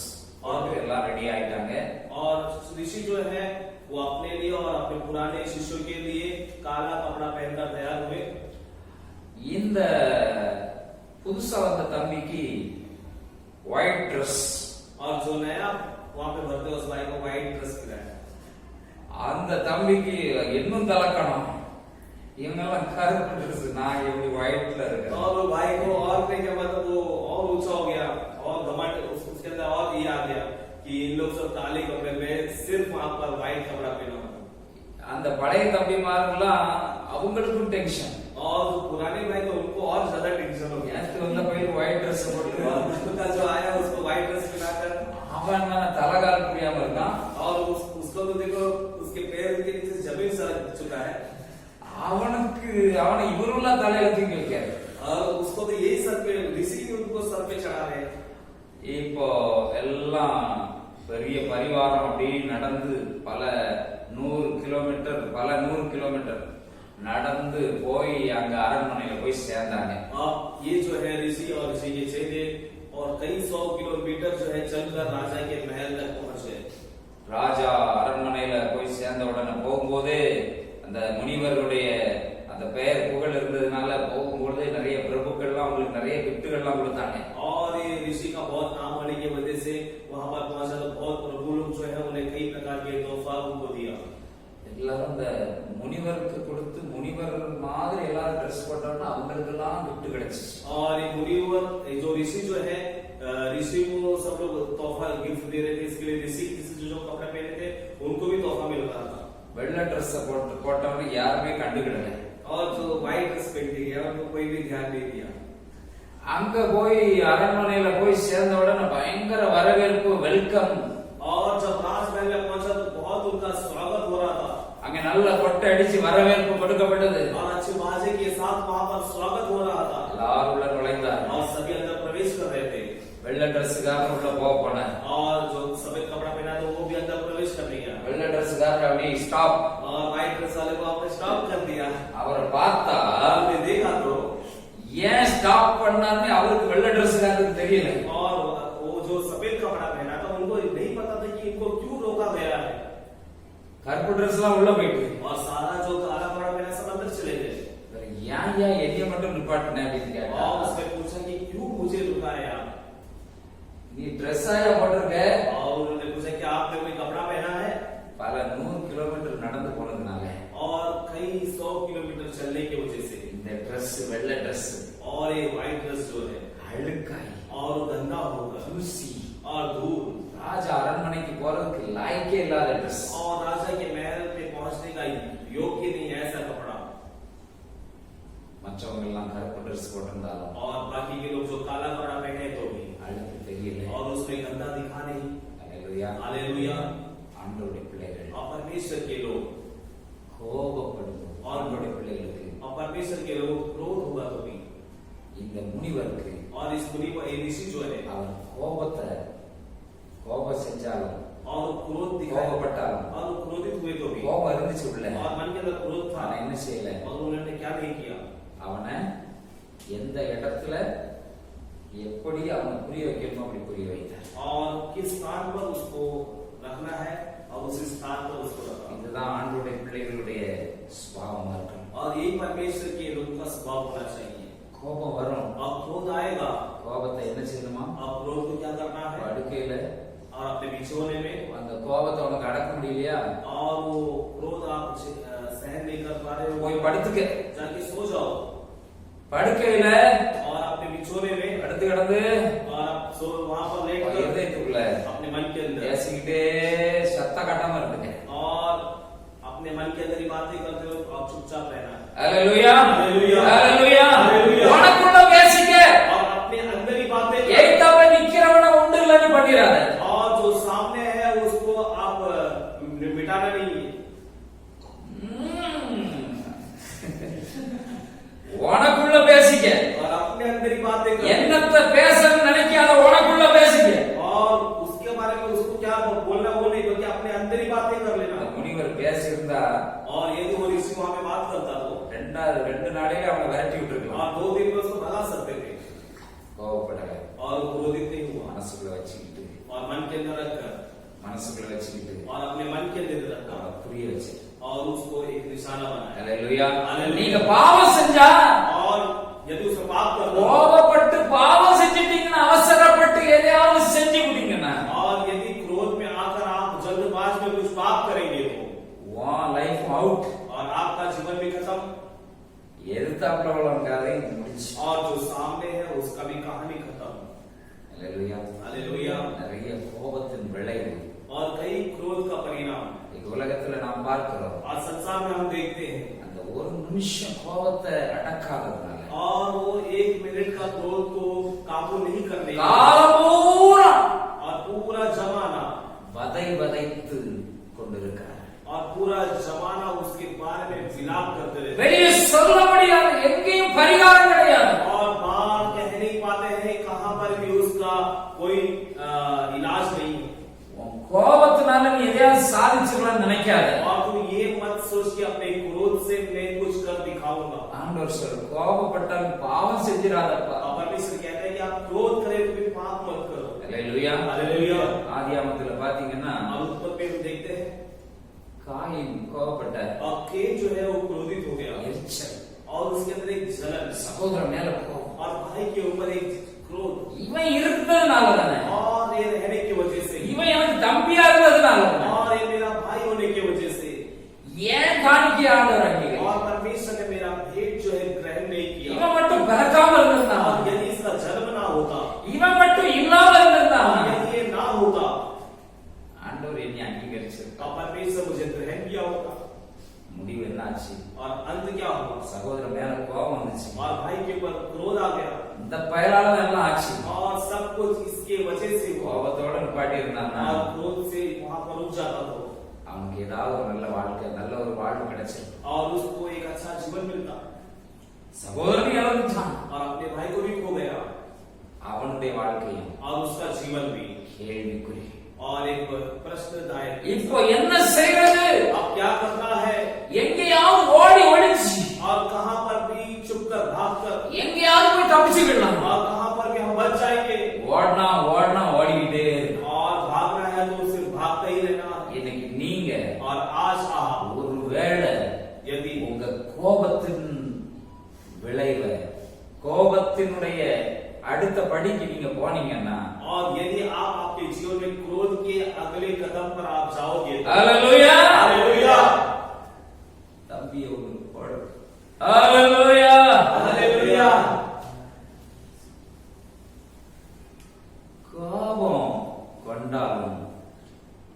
எல்லாம் ரெடி ஆயிட்டாங்க. और ऋषि जो है वो अपने लिए और अपने पुराने शिष्यों के लिए काला कपड़ा पहनकर तैयार हुए. இந்த புதுசா வந்த தம்பிக்கு ஒயிட் ட்ரெஸ், और जो नया वहां पे भरते उस भाई को व्हाइट ड्रेस खिलाया. அந்த தம்பிக்கு இன்னும் தலக்கணும், இவங்கெல்லாம் கருப்பு ட்ரெஸ், நான் எப்படி ஒயிட்ல இருக்கேன். और वो भाई को और नहीं क्या मतलब वो और ऊंचा हो गया और घमंड उसके अंदर और ये आ गया कि इन लोग सब काले कपड़े में सिर्फ वहां पर व्हाइट कपड़ा पहना. அந்த பழைய தம்பிமாரெல்லாம் அவங்களுக்கும் டென்ஷன். और जो पुराने भाई तो उनको और ज्यादा टेंशन हो गया. எனக்கு வந்த பையன் ஒயிட் ட்ரெஸ் போட்டு उनका जो आया उसको व्हाइट ड्रेस खिलाकर, அவன் தலைகால் புரியாம இருக்கான். और उसको तो देखो उसके पैर के नीचे जमीन सरक चुका है. அவனை இவருலாம் தலையில தூக்கி வைக்காரு. और उसको तो यही सर पे ऋषि उनको सर पे चढ़ा रहे हैं. இப்போ எல்லாம் பெரிய பரிவாரம் அப்படி நடந்து பல 100 கிலோமீட்டர் நடந்து போய் அங்க அரண்மனையில போய் சேர்ந்தாங்க. अब ये जो है ऋषि और ऋषि के चेले और कई 100 किलोमीटर जो है चलकर राजा के महल तक पहुंचे. ராஜா அரண்மனையில போய் சேர்ந்த உடனே போகும்போதே அந்த முனிவர்களுடைய அந்த பெயர் புகழ் இருந்ததுனால போகும்போது நிறைய பிரபுக்கள்லாம் அவங்களுக்கு நிறைய கிஃப்ட்டுகள்லாம் கொடுத்தாங்க. और ये ऋषि का बहुत नाम होने की वजह से वहां पर पहुंचा तो बहुत प्रभु लोग जो है उन्हें कई प्रकार के तोहफा उनको दिया. எல்லாரும் இந்த முனிவருக்கு கொடுத்து முனிவர் மாதிரி எல்லாரும் ட்ரெஸ் போட்டோம்னா அவங்களுக்கு எல்லாம் கிஃப்ட் கிடைச்சிச்சு. और ये मुनिवर जो ऋषि जो है ऋषि को सब लोग तोहफा गिफ्ट दे रहे थे. इसके लिए ऋषि जो कपड़े पहने थे उनको भी तोहफा मिल रहा था. வெள்ளை ட்ரெஸ் போட்டவங்க யாருமே கண்டுக்கிடல. और जो व्हाइट ड्रेस पहन के गया उनको कोई भी ध्यान नहीं दिया. அங்க போய் அரண்மனையில போய் சேர்ந்த உடனே பயங்கர வரவேற்பு, வெல்கம். और जब राजमहल में पहुंचा तो बहुत उनका स्वागत हो रहा था. அங்க நல்ல கொட்டை அடிச்சு வரவேற்பு கொடுக்கப்பட்டது. और अच्छे बाजे के साथ वहां पर स्वागत हो रहा था. எல்லாரும் உள்ள நுழைந்தார். और सभी अंदर प्रवेश कर रहे थे. வெள்ளை ட்ரெஸ்ஸுக்காரன் உள்ள போன. और जो सफेद कपड़ा पहना था वो भी अंदर प्रवेश करने गया. வெள்ளை ட்ரெஸ்ஸுக்காரன் அப்படி ஸ்டாப். और व्हाइट ड्रेस वाले को आपने स्टॉप कर दिया. அவரை பார்த்தா आपने देखा तो ஏன் ஸ்டாப் பண்ணாருன்னு அவருக்கு வெள்ளை ட்ரெஸ்ஸுக்காரருக்கு தெரியல. और वो जो सफेद कपड़ा पहना था उनको नहीं पता था कि इनको क्यों रोका गया है. கருப்பு ட்ரெஸ் எல்லாம் உள்ள போயிட்டு और सारा जो काला कपड़ा पहना सब अंदर चले गए. ஏன் என்னைய மட்டும் நிப்பாட்டின அப்படின்னு கேட்டா, और उसने पूछा कि क्यों मुझे रुकाया आप. நீ ட்ரெஸ் ஆயா போட்டிருக்க. और उन्होंने पूछा कि आपने कोई कपड़ा पहना है. பல 100 கிலோமீட்டர் நடந்து போனதுனால और कई 100 किलोमीटर चलने की वजह से இந்த ட்ரெஸ் வெள்ளை ட்ரெஸ் और ये व्हाइट ड्रेस जो है அழுக்காய் और गंदा होगा தூசி और धूल ராஜா அரண்மனைக்கு போறதுக்கு லாய்க்கே இல்லாத ட்ரெஸ். और राजा के महल पे पहुंचने का योग्य नहीं है ऐसा कपड़ा. மற்றவங்க எல்லாம் கருப்பு ட்ரெஸ் போட்டிருந்தாலும் और बाकी के लोग जो काला कपड़ा पहने तो भी அழுக்கு தெரியல. और उसमें गंदा दिखा नहीं. அல்லேலூயா. हालेलुया. ஆண்டவருடைய பிள்ளைகள் और परमेश्वर के लोग கோபப்படுவோம். ஆண்டவருடைய பிள்ளைகளுக்கு और परमेश्वर के लोग क्रोध होगा तो भी. இந்த முனிவருக்கு और इस मुनि को ऋषि जो है அவர் கோபம் செஞ்சாலும் और क्रोध दिखाया கோபப்பட்டாலும் और क्रोधित हुए तो भी கோபம் இருந்துச்சு உள்ள. और मन के अंदर क्रोध था. அவன் என்ன செய்யல, और उन्होंने क्या नहीं किया. அவனை எந்த இடத்துல எப்படி அவனை புரிய வைக்கணுமோ அப்படி புரிய வைத்தார். और किस स्थान पर उसको रखना है और उसी स्थान पर उसको रखा. இதுதான் ஆண்டவருடைய பிள்ளைகளுடைய சுபாவமா இருக்கும். और यही परमेश्वर के लोगों का स्वभाव होना चाहिए. கோபம் வரும். अब क्रोध आएगा. கோபத்தை என்ன செய்யணுமா, अब क्रोध को क्या करना है. படுக்கையில और अपने बिछोने में. அந்த கோபத்தை உனக்கு அடக்க முடியலையா, और वो क्रोध आप सहन नहीं कर पा रहे हो போய் படுத்துக்க. जाके सो जाओ. படுக்கையில और अपने बिछोने में படுத்து கிடந்து और आप सो वहां पर लेट कर இதயத்துக்குள்ள अपने मन के अंदर பேசிக்கிட்டே சத்த கட்டாம இருந்துங்க. और अपने मन के अंदर ही बातें करते हो आप चुपचाप रहना. ஹalleluya ஹalleluya ஹalleluya. ஹalleluya. உனக்குள்ள பேசிக்க. और अपने अंदर ही बातें ஏய்தாவே நிக்கிறவன உண்டு இல்லன்னு பண்ணிராத. और जो सामने है उसको आप मिटाना नहीं है. உனக்குள்ள பேசிக்க. और अपने अंदर ही बातें कर. என்னத்த பேசணும்னு நினைக்காத, உனக்குள்ள பேசிக்க. और उसके बारे में उसको क्या बोलना वो नहीं क्योंकि अपने अंदर ही बातें कर लेना. முனிவர் பேசியிருந்தா और यदि वो ऋषि वहां पे बात करता तो 2 ரெண்டு நாளையில அவனை விரட்டி விட்டுருக்கலாம். और 2 दिन में उसको भगा सकते थे கோவப்படல, और वो क्रोधित नहीं हुआ மனசுக்குள்ள வச்சுக்கிட்டு और मन के अंदर रखकर மனசுக்குள்ள வச்சுக்கிட்டு और अपने मन के अंदर रखा புரிய வச்சு. और उसको एक निशाना बनाया. அல்லேலூயா. அல்லேலூயா. நீங்க பாவம் செஞ்சா और यदि उसको पाप कर दो கோபப்பட்டு பாவம் செஞ்சிட்டீங்கன்னா அவசரப்பட்டு எதையாவது செஞ்சு விட்டீங்கன்னா और यदि क्रोध में आकर आप जल्दबाज में कुछ पाप करेंगे லைஃப் அவுட். और आपका जीवन भी खत्म எதிர்த்தாப்புல உள்ளவன் கதை முடிச்சு. और जो सामने है उसका भी कहानी खत्म. அல்லேலூயா. हालेलुया. நிறைய கோபத்தின் விளைவு और कई क्रोध का परिणाम இந்த உலகத்துல நாம் பார்க்கிறோம். आज संसार में हम देखते हैं அந்த ஒரு நிமிஷம் கோபத்தை அடக்காததுனால और वो 1 मिनट का क्रोध को काबू नहीं करने காலபூரா और पूरा जमाना வதைத்து கொண்டிருக்கிறார். और पूरा जमाना उसके बारे में विलाप करते रहते வெளியே சொல்ல முடியாது, எங்கேயும் பரிகாரம் கிடையாது. और बाहर कह नहीं पाते हैं, कहां पर भी उसका कोई इलाज नहीं है. உன் கோபத்தினால நீ எதையாவது சாதிச்சிடலாம்னு நினைக்காத. और तुम ये मत सोच कि अपने क्रोध से मैं कुछ कर दिखाऊंगा. ஆண்டவர் சொல்ற கோபப்பட்டால் பாவம் செஞ்சிராதப்பா. और परमेश्वर कहता है कि आप क्रोध करें तो भी पाप मत करो. அல்லேலூயா. हालेलुया. ஆதியாகமத்துல பாத்தீங்கன்னா और उत्पत्ति में हम देखते हैं காயின் கோபப்பட்டார். और केन जो है वो क्रोधित हो गया எரிச்சல், और उसके अंदर एक जलन சகோதரன் மேல கோபம். और भाई के ऊपर एक क्रोध இவன் இருந்ததுனால தானே, और ये रहने की वजह से இவன் எனக்கு தம்பியா இருந்ததுனால தானே. और ये मेरा भाई होने की वजह से ஏன் காணிக்கை ஆண்டவர் அங்கீகரிக்கல? और परमेश्वर ने मेरा भेंट जो है ग्रहण नहीं किया. இவன் மட்டும் பிறக்காம இருந்தா, और यदि इसका जन्म ना होता இவன் மட்டும் இல்லாம இருந்தா और यदि ये ना होता ஆண்டவர் என்னை அங்கீகரிச்சு तो परमेश्वर मुझे ग्रहण किया होता. முடிவு என்னாச்சு? और अंत क्या हुआ? சகோதரன் மேல கோபம் வந்துச்சு. और भाई के ऊपर क्रोध आ गया இந்த பயலால எல்லாம் ஆச்சு. और सब कुछ इसके वजह से हुआ. கோபத்தோட நிப்பாட்டி இருந்தான்னா और क्रोध से वहां पर रुक जाता था அவனுக்கு ஏதாவது ஒரு நல்ல வாழ்க்கை, நல்ல ஒரு வாழ்வு கிடைச்சிருக்கும். और उसको एक अच्छा जीवन मिलता. சகோதரன் இழந்துட்டான், और अपने भाई को भी खो गया அவனுடைய வாழ்க்கையும் और उसका जीवन भी. கேள்விக்குறி. और एक प्रश्नदायक. இப்போ என்ன செய்வது? अब क्या करना है? எங்கேயாவது ஓடி ஒளிச்சு, और कहां पर भी चुप कर भाग कर எங்கேயாவது போய் தப்பிச்சுக்கலாம். और कहां पर भी हम बच जाएंगे. ஓடினா ஓடிக்கிட்டே இருக்கு. और भागना है तो सिर्फ भागते ही रहना. இன்னைக்கு நீங்க और आज आप ஒருவேளை यदि உங்க கோபத்தின் விளைவை, கோபத்தினுடைய அடுத்த படிக்கு நீங்க போனீங்கன்னா, और यदि आप आपके जीवन में क्रोध के अगले कदम पर आप जाओगे हालेलुया, हालेलुया, தம்பி உங்களுக்கு போடு. Hallelujah, hallelujah. கோபம் கொண்டாலும்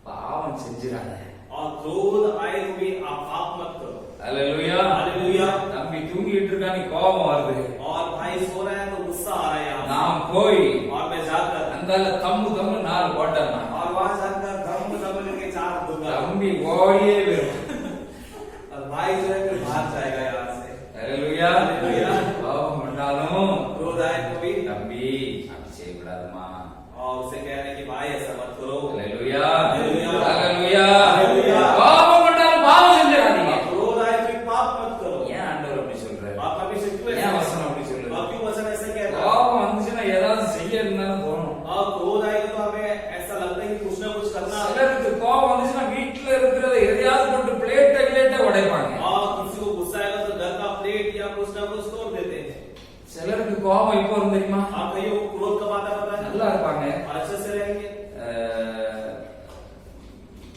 பாவம் செஞ்சிராத. और क्रोध आए तो भी आप पाप मत करो. Hallelujah, hallelujah. தம்பி தூங்கிட்டு இருக்கா, நீ கோபம் வருது. और भाई सो रहा है तो गुस्सा आ रहा है यहाँ. நான் போய் और मैं जाकर அந்தால தம்மு 4 போட்டேன். और वहां जाकर धम धम करके 4 दूंगा. தம்பி ஓடியே வரும். और भाई जो है फिर भाग जाएगा यहाँ से. Hallelujah, hallelujah. கோபம் கொண்டாலும் क्रोध आए तो भी தம்பி அப்படி செய்யக்கூடாதுமா. और उसे कह रहे हैं कि भाई ऐसा मत करो. Hallelujah, hallelujah. हालेलुया. हालेलुया. கோபம் கொண்டாலும் பாவம் செஞ்சிடாதீங்க. क्रोध आए तो भी पाप मत करो. ஏன் ஆண்டவர் அப்படி சொல்றாரு? आप परमेश्वर क्यों ஏன் வசனம் அப்படி சொல்றாரு? क्यों वचन ऐसे कहता है? கோபம் வந்துச்சுன்னா ஏதாவது செய்ய இருந்தாலும் தோணும். और क्रोध आएगा तो हमें ऐसा लगता है कि कुछ ना कुछ करना है. சிலருக்கு கோபம் வந்துச்சுன்னா வீட்டுல இருக்கிறத எதையாவது போட்டு பிளேட்டை உடைப்பாங்க. और किसी को गुस्सा आएगा तो घर का प्लेट या कुछ ना कुछ तोड़ देते हैं. சிலருக்கு கோபம் இப்போ வரும் தெரியுமா? आप कहीं वो क्रोध कब आता है? நல்லா இருப்பாங்க, और अच्छे से रहेंगे.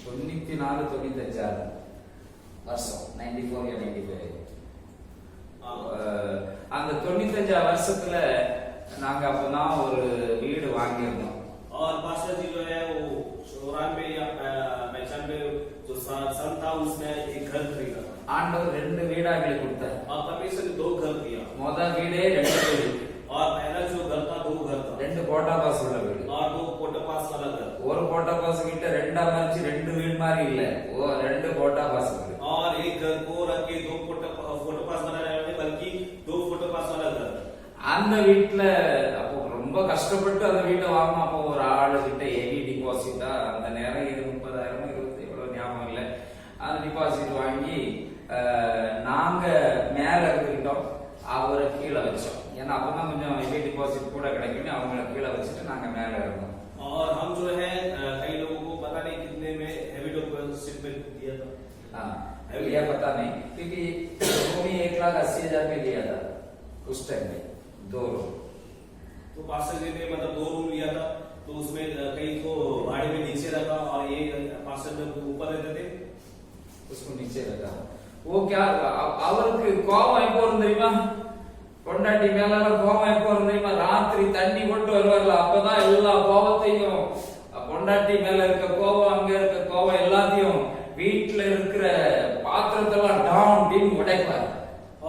94 95 வருஷம் 94 या 95 அந்த 95 வருஷத்துல நாங்க அப்பதான் ஒரு வீடு வாங்கியிருந்தோம். और पास्टर जी जो है वो 94 या 95 जो सन था उसमें एक घर खरीदा. ஆண்டவர் 2 வீடா எங்களுக்கு கொடுத்தார். और परमेश्वर ने 2 घर दिया. முதல் வீடே 2 வீடு. और पहला जो घर था 2 घर था. 2 போட்டா பாஸ் உள்ள வீடு. और 2 पोटा पास वाला घर. ஒரு போட்டா பாஸ் வீட்டை 2ஆ மறிச்சு 2 வீடு மாதிரி இல்ல, 2 போட்டா பாஸ் வீடு. और एक घर को रख के 2 फोटो पास बनाया नहीं बल्कि 2 फोटो पास वाला घर. அந்த வீட்டுல அப்போ ரொம்ப கஷ்டப்பட்டு அந்த வீட்டை வாங்கணும். அப்போ ஒரு ஆளு கிட்ட ஹெவி டிபாசிட்டா, அந்த நேரம் 30,000 20 எவ்வளவு ஞாபகம் இல்லை, அந்த டிபாசிட் வாங்கி நாங்க மேல இருந்துக்கிட்டோம், அவரை கீழே வச்சோம். ஏன்னா அப்பதான் கொஞ்சம் ஹெவி டிபாசிட் கூட கிடைக்குன்னு அவங்கள கீழே வச்சுட்டு நாங்க மேல இருந்தோம். और हम जो है कई लोगों को पता नहीं कितने में हेवी डिपॉजिट में दिया था। हाँ, लिया पता नहीं, क्योंकि भूमि 1,80,000 में लिया था उस टाइम में 2 रूम। तो पास्टर जी ने मतलब 2 रूम लिया था, तो उसमें कई को भाड़े में नीचे रखा और ये पास्टर जब ऊपर रहते थे उसको नीचे रखा। वो क्या அவருக்கு கோபம் எப்போ வரும் தெரியுமா? பொண்டாட்டி மேல கோபம் எப்போ வரும் தெரியுமா? ராத்திரி தண்ணி கொண்டு வருவார்ல, அப்பதான் எல்லா கோபத்தையும், பொண்டாட்டி மேல இருக்க கோபம், அங்க இருக்க கோபம் எல்லாத்தையும் வீட்டுல இருக்கிற பாத்திரத்தெல்லாம் டவுன் டீம் உடைப்பார்.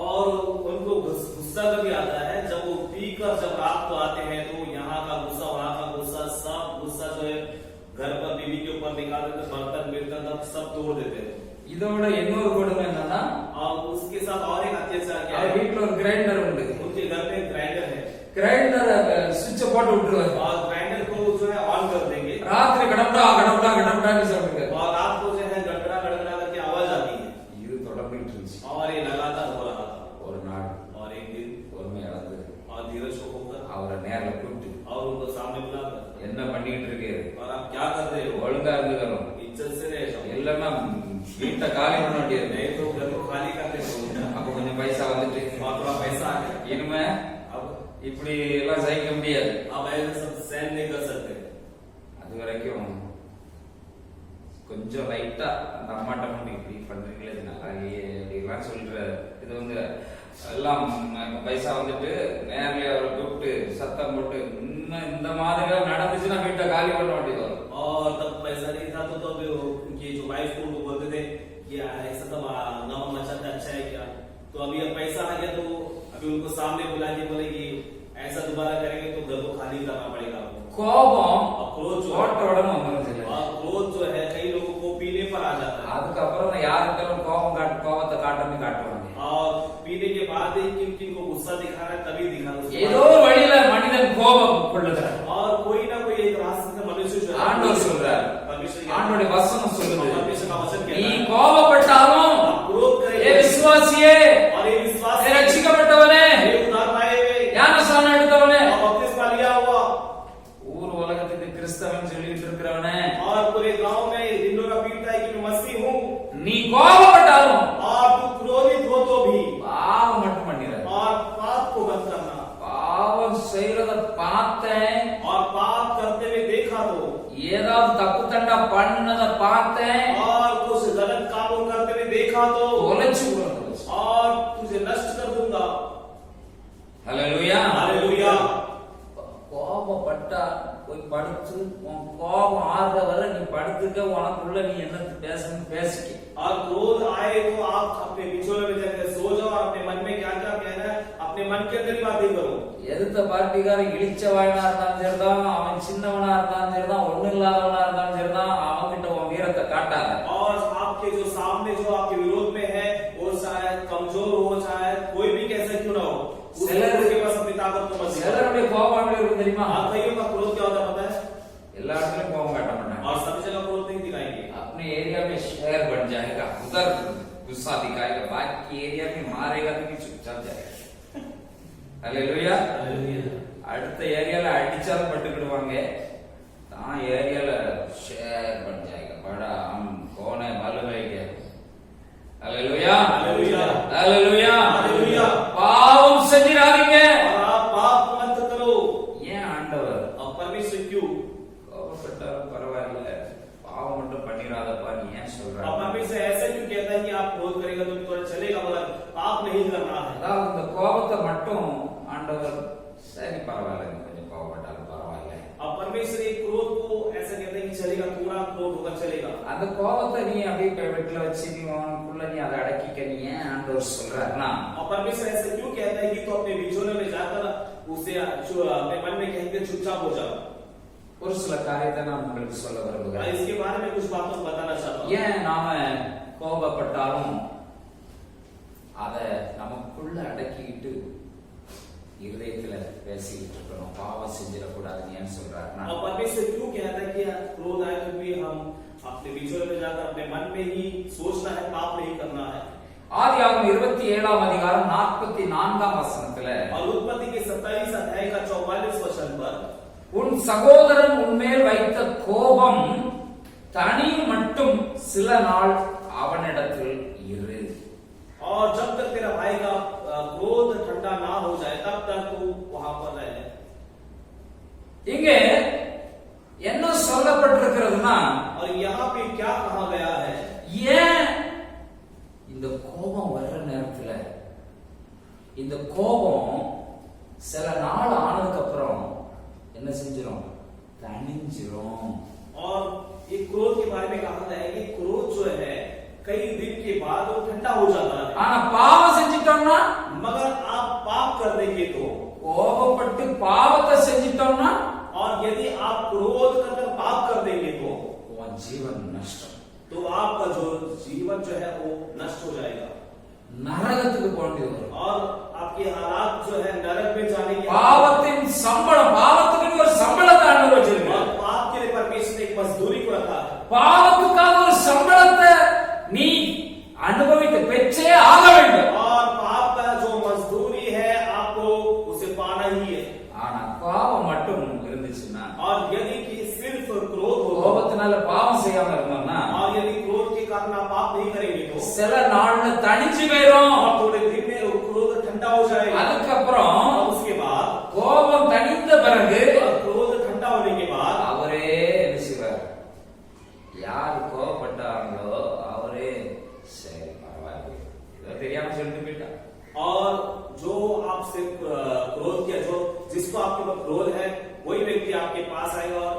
और उनको गुस्सा कभी आता है जब वो पीकर जब रात को आते हैं, तो यहाँ का गुस्सा वहाँ का गुस्सा सब गुस्सा जो है घर पर बीवी के ऊपर निकाल देते, बर्तन बिर्तन सब तोड़ देते हैं। இதோட இன்னொரு கொடுமை என்னன்னா, और उसके साथ और एक अत्याचार क्या है, வீட்டுல ஒரு கிரைண்டர் உண்டு, उनके घर में ग्राइंडर है, கிரைண்டர் சுவிட்ச போட்டு விட்டுருவாரு, और ग्राइंडर को जो है ऑन कर देंगे, ராத்திரி கடப்படா கடப்படா கடப்படான்னு சொல்லுங்க, और रात को जो है गड़गड़ा गड़गड़ा करके आवाज आती है। இது தொடர்ந்துட்டு இருந்துச்சு। और ये लगातार हो रहा था। ஒரு நாள் और एक दिन பொறுமை இழந்து और धीरज को खोकर அவரை நேர்ல கூப்பிட்டு, और उनको सामने बुलाकर, என்ன பண்ணிட்டு இருக்கீங்க, और आप क्या कर रहे हो, ஒழுங்கா இருந்துக்கணும், इज्जत से रह जाओ, இல்லன்னா வீட்டை காலி பண்ண வேண்டியது, नहीं तो घर को खाली करते हो। அப்ப கொஞ்சம் பைசா வந்துட்டு और थोड़ा पैसा आ गया, இனிமே अब இப்படி எல்லாம் சகிக்க முடியாது। अब ऐसे सब सहन नहीं कर सकते। அது வரைக்கும் கொஞ்சம் லைட்டா அந்த அம்மாட்ட மட்டும் இப்படி பண்றீங்களே இது நல்லா இல்லையே அப்படிலாம் சொல்ற, இது வந்து எல்லாம் பைசா வந்துட்டு நேர்ல அவரை கூப்பிட்டு சத்தம் போட்டு, இன்னும் இந்த மாதிரி நடந்துச்சுன்னா வீட்டை காலி பண்ண வேண்டியது வரும்। और तब पैसा नहीं था तो अभी उनकी जो वाइफ को उनको बोलते थे कि ऐसा तब गाँव मचाता अच्छा है क्या, तो अभी अब पैसा आ गया तो अभी उनको सामने बुला के बोले कि ऐसा दोबारा करेंगे तो घर को खाली करना पड़ेगा आपको। கோபம் और क्रोध जो ஓட்டோட வந்துருச்சு। और क्रोध जो है कई लोगों को पीने पर आ जाता है, அதுக்கப்புறம் யாருக்கெல்லாம் கோபத்தை காட்டணும்னு காட்டுவாங்க। और पीने के बाद ही किन किन को गुस्सा दिखाना है तभी दिखाना। ஏதோ ஒரு வழியில மனிதன் கோபம் கொள்ளுகிறார்। और कोई ना कोई एक रास्ते से मनुष्य जो है ஆண்டவர் சொல்றார், ஆண்டவருடைய வசனம் சொல்லுது, परमेश्वर का वचन कहता நீ है கோபப்பட்டாலும் आप क्रोध ஏ करेंगे விசுவாசியே, और ये विश्वास ஏ ரட்சிக்கப்பட்டவனே, ये उद्धार पाए हुए ஞானஸ்நானம் எடுத்தவனே, और बपतिस्मा लिया हुआ ஊர் உலகத்துக்கு கிறிஸ்தவன் சொல்லிட்டு இருக்கிறவனே, और पूरे गांव में दिन का पीड़ता है कि मैं मसीह हूँ, நீ கோபப்பட்டாலும் और तू क्रोधित हो तो भी பாவம் மட்டும் பண்ணிட, और पाप को मत करना, பாவம் செய்யறத பார்த்தேன், और पाप करते हुए देखा तो ஏதாவது தப்பு தண்டா பண்ணத பார்த்தேன், और कुछ गलत कामों करते हुए देखा तो தொலைச்சு விடுறது। और तुझे नष्ट कर दूंगा। ஹல்லேலூயா, हालेलुया। கோபப்பட்டா போய் படுத்து, உன் கோபம் ஆறுற வரை நீ படுத்துக்க, உனக்குள்ள நீ என்ன பேசணும் பேசிக்க। और क्रोध आए तो आप अपने बिछोने में जाकर सो जाओ और अपने मन में क्या क्या कहना है अपने मन के अंदर ही बातें करो। எதிர்த்த பார்ட்டிக்காரன் இழிச்சவாயனா இருந்தாலும் சரிதான், அவன் சின்னவனா இருந்தாலும் சரிதான், ஒண்ணு இல்லாதவனா இருந்தாலும் சரிதான், அவன்கிட்ட உன் வீரத்தை காட்டாத। और आपके जो सामने जो आपके विरोध में है वो शायद कमजोर हो, चाहे कोई भी कैसे क्यों ना हो, उसके पास अपनी ताकत को मत दिखाओ। சிலருடைய கோபம் எப்படி இருக்கும் தெரியுமா? आप कईयों का क्रोध क्या होता है पता है, எல்லா இடத்துலயும் கோபம் காட்ட மாட்டாங்க, और सभी जगह क्रोध नहीं दिखाएंगे। अपने एरिया में शहर बन जाएगा, उधर गुस्सा दिखाएगा, बाकी एरिया में मारेगा तो भी चुपचाप जाएगा। हालेलुया। அடுத்த ஏரியால அடிச்சாலும் பட்டுக்கிடுவாங்க, தான் ஏரியால ஷேர் बन जाएगा, बड़ा हम कौन है मालूम है क्या? Hallelujah, hallelujah, hallelujah, hallelujah. பாவம் செஞ்சிராதீங்க। और आप पाप मत करो। ஏன் ஆண்டவர் अब परमेश्वर क्यों, கோபப்பட்டாலும் பரவாயில்ல, பாவம் மட்டும் பண்ணிராதப்பா நீ ஏன் अब சொல்ற? परमेश्वर ऐसा क्यों कहता है कि आप क्रोध करेगा तो थोड़ा चलेगा मगर पाप नहीं करना है। அதாவது இந்த கோபத்தை மட்டும் ஆண்டவர் சரி பரவாயில்ல, நீ கொஞ்சம் கோபப்பட்டாலும் பரவாயில்ல, अब परमेश्वर एक क्रोध को ऐसा कहते हैं कि चलेगा, पूरा क्रोध होकर चलेगा। அந்த கோபத்தை நீ அப்படியே வீட்டுல வச்சு நீ உனக்குள்ள நீ அதை அடக்கிக்க, நீ ஏன் ஆண்டவர் சொல்றாருன்னா, और परमेश्वर ऐसा क्यों कहता है कि तो अपने विचोले में जाकर उसे अपने मन में कहकर चुपचाप हो जाओ। ஒரு சில காரியத்தை நான் உங்களுக்கு சொல்ல விரும்புகிறேன்। इसके बारे में कुछ बातों को बताना चाहता हूँ। ஏன் நாம கோபப்பட்டாலும் அதை நமக்குள்ள அடக்கிட்டு இருதயத்துல பேசிக்கிட்டு இருக்கணும், பாவம் செஞ்சிடக்கூடாதுன்னு ஏன் சொல்றாருன்னா, और परमेश्वर क्यों कहता है कि क्रोध आए तो भी हम अपने विचोले में जाकर अपने मन में ही सोचना है, पाप नहीं करना है। ஆதியாகமம் 27ஆம் அதிகாரம் 44ஆம் வசனத்துல और उत्पत्ति के 27 अध्याय का 44 वचन पर உன் சகோதரன் உன்மேல் வைத்த கோபம் தனி மட்டும் சில நாள் அவனிடத்தில் இரு. और जब तक तेरा भाई का क्रोध ठंडा ना हो जाए तब तक तू वहां पर रहे. இங்கே என்ன சொல்லப்பட்டிருக்கிறதுனா, और यहाँ पे क्या कहा गया है, ஏன் இந்த கோபம் வர்ற நேரத்துல இந்த கோபம் சில நாள் ஆனதுக்கு அப்புறம் என்ன செஞ்சிரும், தணிஞ்சிரும். और ये क्रोध के बारे में कहा गया है कि क्रोध जो है कई दिन के बाद वो ठंडा हो जाता है. ஆனா பாவம் செஞ்சிட்டோம்னா, मगर आप पाप कर देंगे तो, கோபப்பட்டு பாவத்தை செஞ்சிட்டோம்னா, और यदि आप क्रोध कर पाप कर देंगे तो உன் ஜீவன் நஷ்டம். तो आपका जो जीवन जो है वो नष्ट हो जाएगा நரகத்துக்கு போண்டி வரும். और आपके हालात जो है नरक में जाने के. பாவத்தின் சம்பளம், பாவத்துக்கு ஒரு சம்பளத்தை ஆண்டவர் வச்சிருக்கார். और पाप के लिए परमेश्वर ने एक मजदूरी को रखा है. பாவத்துக்காக ஒரு சம்பளத்தை நீ அனுபவித்து பெற்றே ஆக வேண்டும். और पाप का जो मजदूरी है आपको उसे पाना ही है. ஆனா பாவம் மட்டும் இருந்துச்சுன்னா, और यदि कि सिर्फ क्रोध हो, கோபத்தினால பாவம் செய்யாம இருந்தோம்னா, और यदि क्रोध के कारण आप पाप नहीं करेंगे तो சில நாள்ல தணிஞ்சு போயிரும். और थोड़े दिन में वो क्रोध ठंडा हो जाएगा. அதுக்கப்புறம் और उसके बाद கோபம் தணிந்த பிறகு और क्रोध ठंडा होने के बाद அவரே என்ன செய்வார், யார் கோபப்பட்டாங்களோ அவரே சரி பரவாயில்ல, இதை தெரியாம சொல்லிட்டு போயிட்டான். और जो आपसे क्रोध किया, जो जिसको आपके ऊपर क्रोध है, वही व्यक्ति आपके पास आएगा और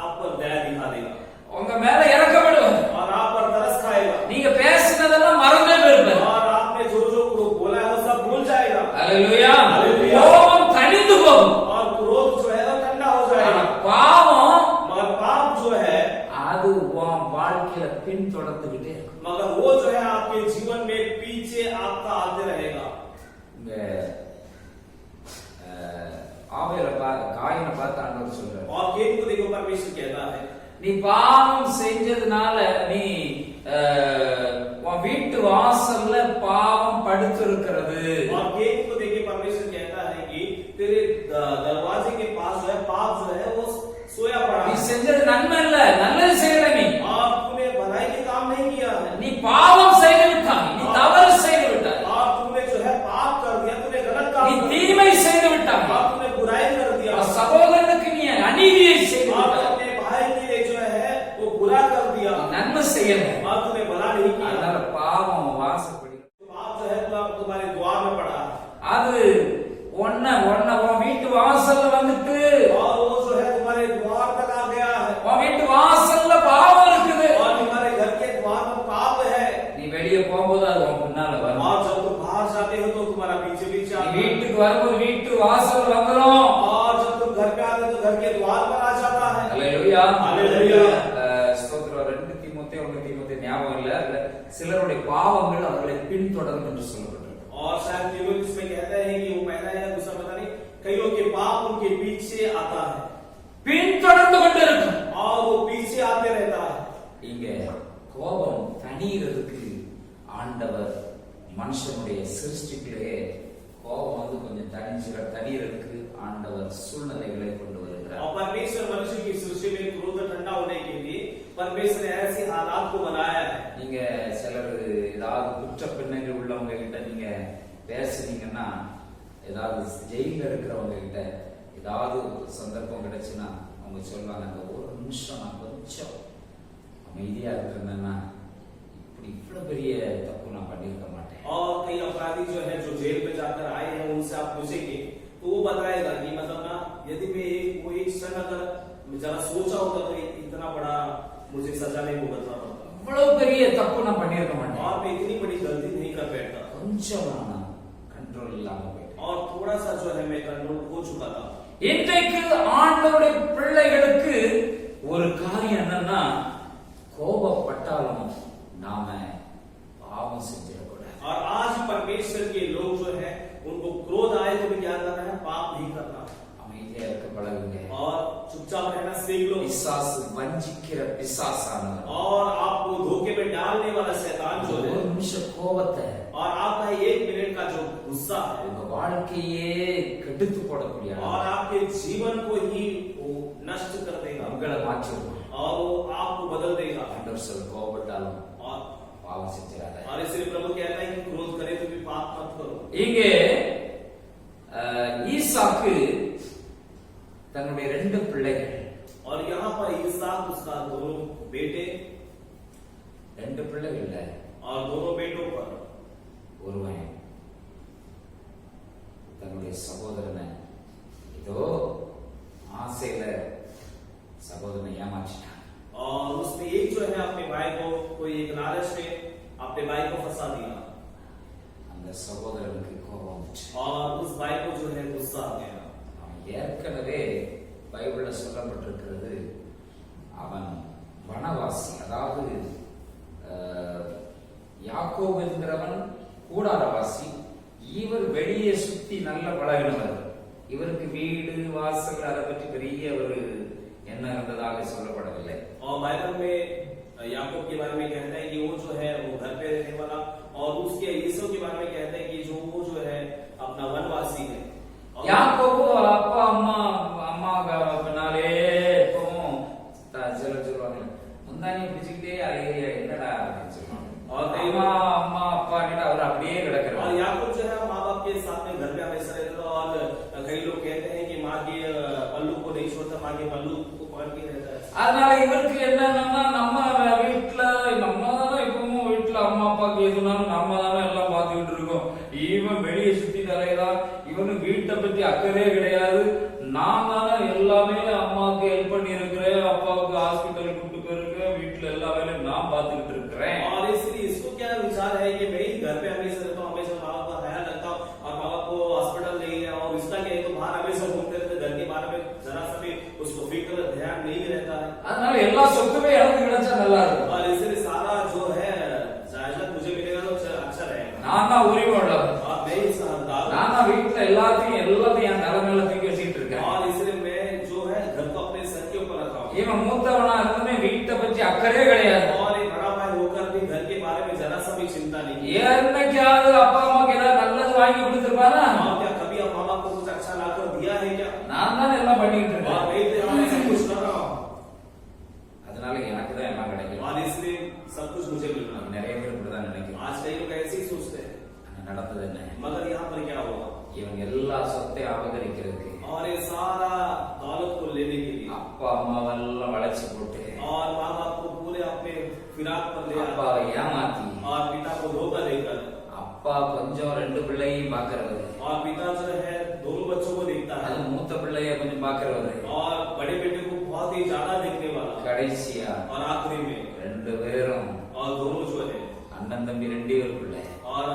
आप पर दया दिखा देगा உங்க மேல இறக்கப்படுவார். और आप पर तरस खाएगा. நீங்க பேசினதெல்லாம் மறந்தே போயிருப்பார். और आपने जो जो बोला है वो सब भूल जाएगा. அல்லேலூயா. அல்லேலூயா. கோபம் தணிந்து போகும். और क्रोध जो है वो ठंडा हो जाएगा. பாவம் मगर पाप जो है, அது உன் வாழ்க்கையில பின்தொடர்ந்துகிட்டே இருக்கும். मगर वो जो है आपके जीवन में पीछे आपका आते रहेगा. இங்க ஆவேல காயினை பார்த்து ஆண்டவர் சொல்றாரு, और केन को देखो परमेश्वर कहता है, நீ பாவம் செஞ்சதுனால நீ உன் வீட்டு வாசல்ல பாவம் படுத்திருக்கிறது. और केन को देखे परमेश्वर कहता है कि तेरे दरवाजे के पास जो है पाप जो है वो सोया पड़ा நீ है. செஞ்சது நன்மை இல்ல, நல்லது செய்யல. நீ और तूने भलाई के काम नहीं किया है. நீ பாவம் செய்து விட்டாய், நீ தவறு செய்து விட்டாய், और तूने जो है पाप कर दिया, तूने गलत काम நீ कर दिया. தீமை செய்து விட்டாய், और तूने बुराई कर दिया. சகோதரனுக்கு நீ அநீதியை செய்து और விட்டாய், अपने भाई के लिए जो है वो बुरा कर दिया. நன்மை செய்யல. और तूने भला नहीं किया. அதனால பாவம் வாசப்படி पाप जो है तुम्हारे द्वार में पड़ा है. அது உன்ன உன் வீட்டு வாசல்ல வந்துட்டு, और वो जो है तुम्हारे द्वार तक आ गया है. உன் வீட்டு வாசல்ல பாவம் இருக்குது. और तुम्हारे घर के द्वार में पाप है. நீ வெளியே போகும்போது அது உன் பின்னால வரும். और जब तुम बाहर जाते हो तो तुम्हारा पीछे पीछे நீ आता है. வீட்டுக்கு வரும்போது வீட்டு வாசல் வந்துரும். और जब तुम घर पे आते हो तो घर के द्वार पर आ जाता है. அல்லேலூயா. அல்லேலூயா. ஸ்தோத்திரம். 2 தீமோத்தேயு 1 தீமோத்தேயு ஞாபகம் இல்ல, சிலருடைய பாவங்கள் அவர்களை பின்தொடரும் என்று சொல்லப்பட்டிருக்கு. और शायद केवल इसमें कहता है कि वो पहला है दूसरा पता नहीं, कईयों के पाप उनके पीछे आता है பின்தொடர்ந்து கொண்டு இருக்கும். और वो पीछे आते रहता है. இங்க கோபம் தணிகிறதுக்கு ஆண்டவர் மனுஷனுடைய சிருஷ்டிப்பிலே கோபம் வந்து கொஞ்சம் தணிகிறதுக்கு ஆண்டவர் சூழ்நிலைகளை கொண்டு வருகிறார். और परमेश्वर मनुष्य की सृष्टि में क्रोध ठंडा होने के लिए परमेश्वर ने ऐसे हालात को बनाया है. நீங்க சிலர் ஏதாவது குற்ற பின்னங்கள் உள்ளவங்க கிட்ட நீங்க பேசுனீங்கன்னா, ஏதாவது ஜெயில இருக்கிறவங்க கிட்ட ஏதாவது சந்தர்ப்பம் கிடைச்சுன்னா அவங்க சொல்லுவாங்க, அந்த ஒரு நிமிஷம் நான் கொஞ்சம் அமைதியா இருக்கிறேன்னா இப்படி इतना பெரிய தப்பு நான் பண்ணிருக்க மாட்டேன். और कई अपराधी जो है जो जेल में जाकर आए हैं उनसे आप पूछेंगे तो वो बताएगा कि मतलब ना यदि मैं वो एक क्षण अगर जरा सोचा होता तो इतना बड़ा मुझे सजा नहीं भुगतना पड़ता, இவ்வளவு பெரிய தப்பு நான் பண்ணிருக்க மாட்டேன், और मैं इतनी बड़ी गलती नहीं कर बैठता, கொஞ்சம் நான் கண்ட்ரோல் இல்லாம போயிட்டேன். और थोड़ा सा जो है मैं कंट्रोल हो चुका था. இன்றைக்கு ஆண்டவருடைய பிள்ளைகளுக்கு ஒரு காரியம் என்னன்னா, கோபப்பட்டாலும் நாம பாவம் செஞ்சிடக்கூடாது. और आज परमेश्वर के लोग जो है उनको क्रोध आए तो भी क्या करना है, पाप नहीं करना, அமைதியா இருக்க பழகுங்க. और चुपचाप रहना सीख लो. பிசாசு வஞ்சிக்கிற பிசாசானவர் और आपको धोखे में डालने वाला शैतान जो है, ஒரு நிமிஷம் கோபத்தை और आपका 1 मिनट का जो गुस्सा है உங்க வாழ்க்கையே கெடுத்து போடக்கூடிய और आपके जीवन को ही वो नष्ट कर देगा உங்களை மாற்றிடும். और वो आपको बदल देगा ஆண்டவர் சொல்ல கோபப்பட்டாலும் और பாவம் செஞ்சிடாத. इसलिए प्रभु कहता है कि क्रोध करे तो भी पाप मत करो. இங்கே ஈசாக்கு தன்னுடைய 2 பிள்ளைகள் और यहाँ पर ईसाक उसका दोनों बेटे 2 பிள்ளைகள் இல்ல और दोनों बेटों पर ஒருவன் தன்னுடைய சகோதரனை ஏதோ ஆசையில சகோதரனை ஏமாற்றிட்டான். और उसमें एक जो है अपने भाई को कोई एक लालच में अपने भाई को फंसा दिया அந்த சகோதரனுக்கு கோபம் வந்துச்சு. और उस भाई को जो है गुस्सा आ गया. அவன் ஏற்கனவே பைபிள்ல சொல்லப்பட்டிருக்கிறது அவன் வனவாசி. அதாவது யாக்கோபு என்கிறவன் கூடாரவாசி. இவர் வெளியே சுத்தி நல்ல பழகினவர். இவருக்கு வீடு வாசல் அதை பற்றி பெரிய ஒரு என்ன இருந்ததாக சொல்லப்படவில்லை. और बाइबल में याकूब के बारे में कहता है कि वो जो है वो घर पे रहने वाला और उसके ईसो के बारे में कहता है कि जो वो जो है अपना वनवासी है. யாக்கோபு அப்பா அம்மா பின்னாலே எப்பவும் சொல்லுவாங்க முந்தானி பிடிச்சுக்கிட்டே அலையிறியா என்னடா அப்படின்னு சொல்லுவாங்க. அம்மா அப்பா கிட்ட அவர் அப்படியே கிடக்கிறார். और याकूब जो है माँ बाप के साथ में घर पे हमेशा रहता था और कई लोग कहते हैं कि माँ के पल्लू को नहीं छोड़ता, माँ के पल्लू को पकड़ के रहता है. அதனால இவருக்கு என்னன்னா நம்ம வீட்டுல நம்ம தானே இப்பவும் வீட்டுல அம்மா அப்பாக்கு எதுனாலும் நம்ம தானே எல்லாம் பார்த்துக்கிட்டு இருக்கோம். இவன் வெளியே சுத்தி தலையதான். இவனு வீட்டை பத்தி அக்கறையே கிடையாது. நான் தானே எல்லாமே அம்மாவுக்கு ஹெல்ப் பண்ணி இருக்கிறேன், அப்பாவுக்கு ஹாஸ்பிட்டல் கூட்டு போயிருக்கேன், வீட்டுல எல்லா வேலையும் நான் பார்த்துக்கிட்டு இருக்கிறேன். और इसलिए इसको क्या विचार है कि मैं ही घर पे हमेशा रहता हूँ, हमेशा माँ बाप का ख्याल रखता हूँ और माँ बाप को हॉस्पिटल ले गया और इसका क्या है तो बाहर हमेशा घूमते रहते, घर के बारे में जरा सा भी उसको फिक्र ध्यान नहीं रहता है. அதனால எல்லா சொத்துமே எனக்கு கிடைச்சா நல்லா இருக்கும். और इसलिए सारा जो है जायदाद मुझे मिलेगा तो अच्छा रहेगा. நான் தான் உரிமை உள்ளவன். और मैं ही सहनदार हूं. நான் தான் வீட்டுல எல்லாத்தையும் என் தலை மேல தூக்கி வச்சுட்டு இருக்கேன். और इसलिए मैं जो है घर को अपने सर के ऊपर रखा हूँ. இவன் மூத்தவனா இருந்துமே வீட்டை பத்தி அக்கறையே கிடையாது. और एक बड़ा भाई होकर भी घर के बारे में जरा सा भी चिंता नहीं की. என்னைக்காவது அப்பா அம்மாக்கு ஏதாவது நல்லது வாங்கி கொடுத்துருப்பானா? और क्या कभी आप माँ बाप को कुछ अच्छा लाकर दिया है क्या? நான் தான் எல்லாம் பண்ணிட்டு இருக்கேன். और मैं तो यहाँ सब कुछ कर रहा हूँ. அதனால எனக்கு தான் எல்லாம் கிடைக்கும். और इसलिए सब कुछ मुझे मिल रहा है. நிறைய பேர் இப்படிதான் நினைக்கிறோம். आज कई लोग ऐसे ही सोचते हैं. நடந்தது என்ன? मगर यहाँ पर क्या होगा? இவன் எல்லா சொத்தையும் அபகரிக்கிறதுக்கு और ये सारा दौलत को लेने के लिए அப்பா அம்மாவெல்லாம் வளைச்சு போட்டு और माँ बाप को पूरे अपने फिराक पर ले அப்பாவை ஏமாத்தி और पिता को धोखा देकर அப்பா கொஞ்சம் 2 பிள்ளையும் பாக்குறவரு और पिता जो है दोनों बच्चों को देखता है அது மூத்த பிள்ளைய கொஞ்சம் பாக்குறவரு और बड़े बेटे को बहुत ही ज्यादा देखने वाला கடைசியா और आखिरी में 2 பேரும் और दोनों जो है அண்ணன் தம்பி 2 பேருக்குள்ள और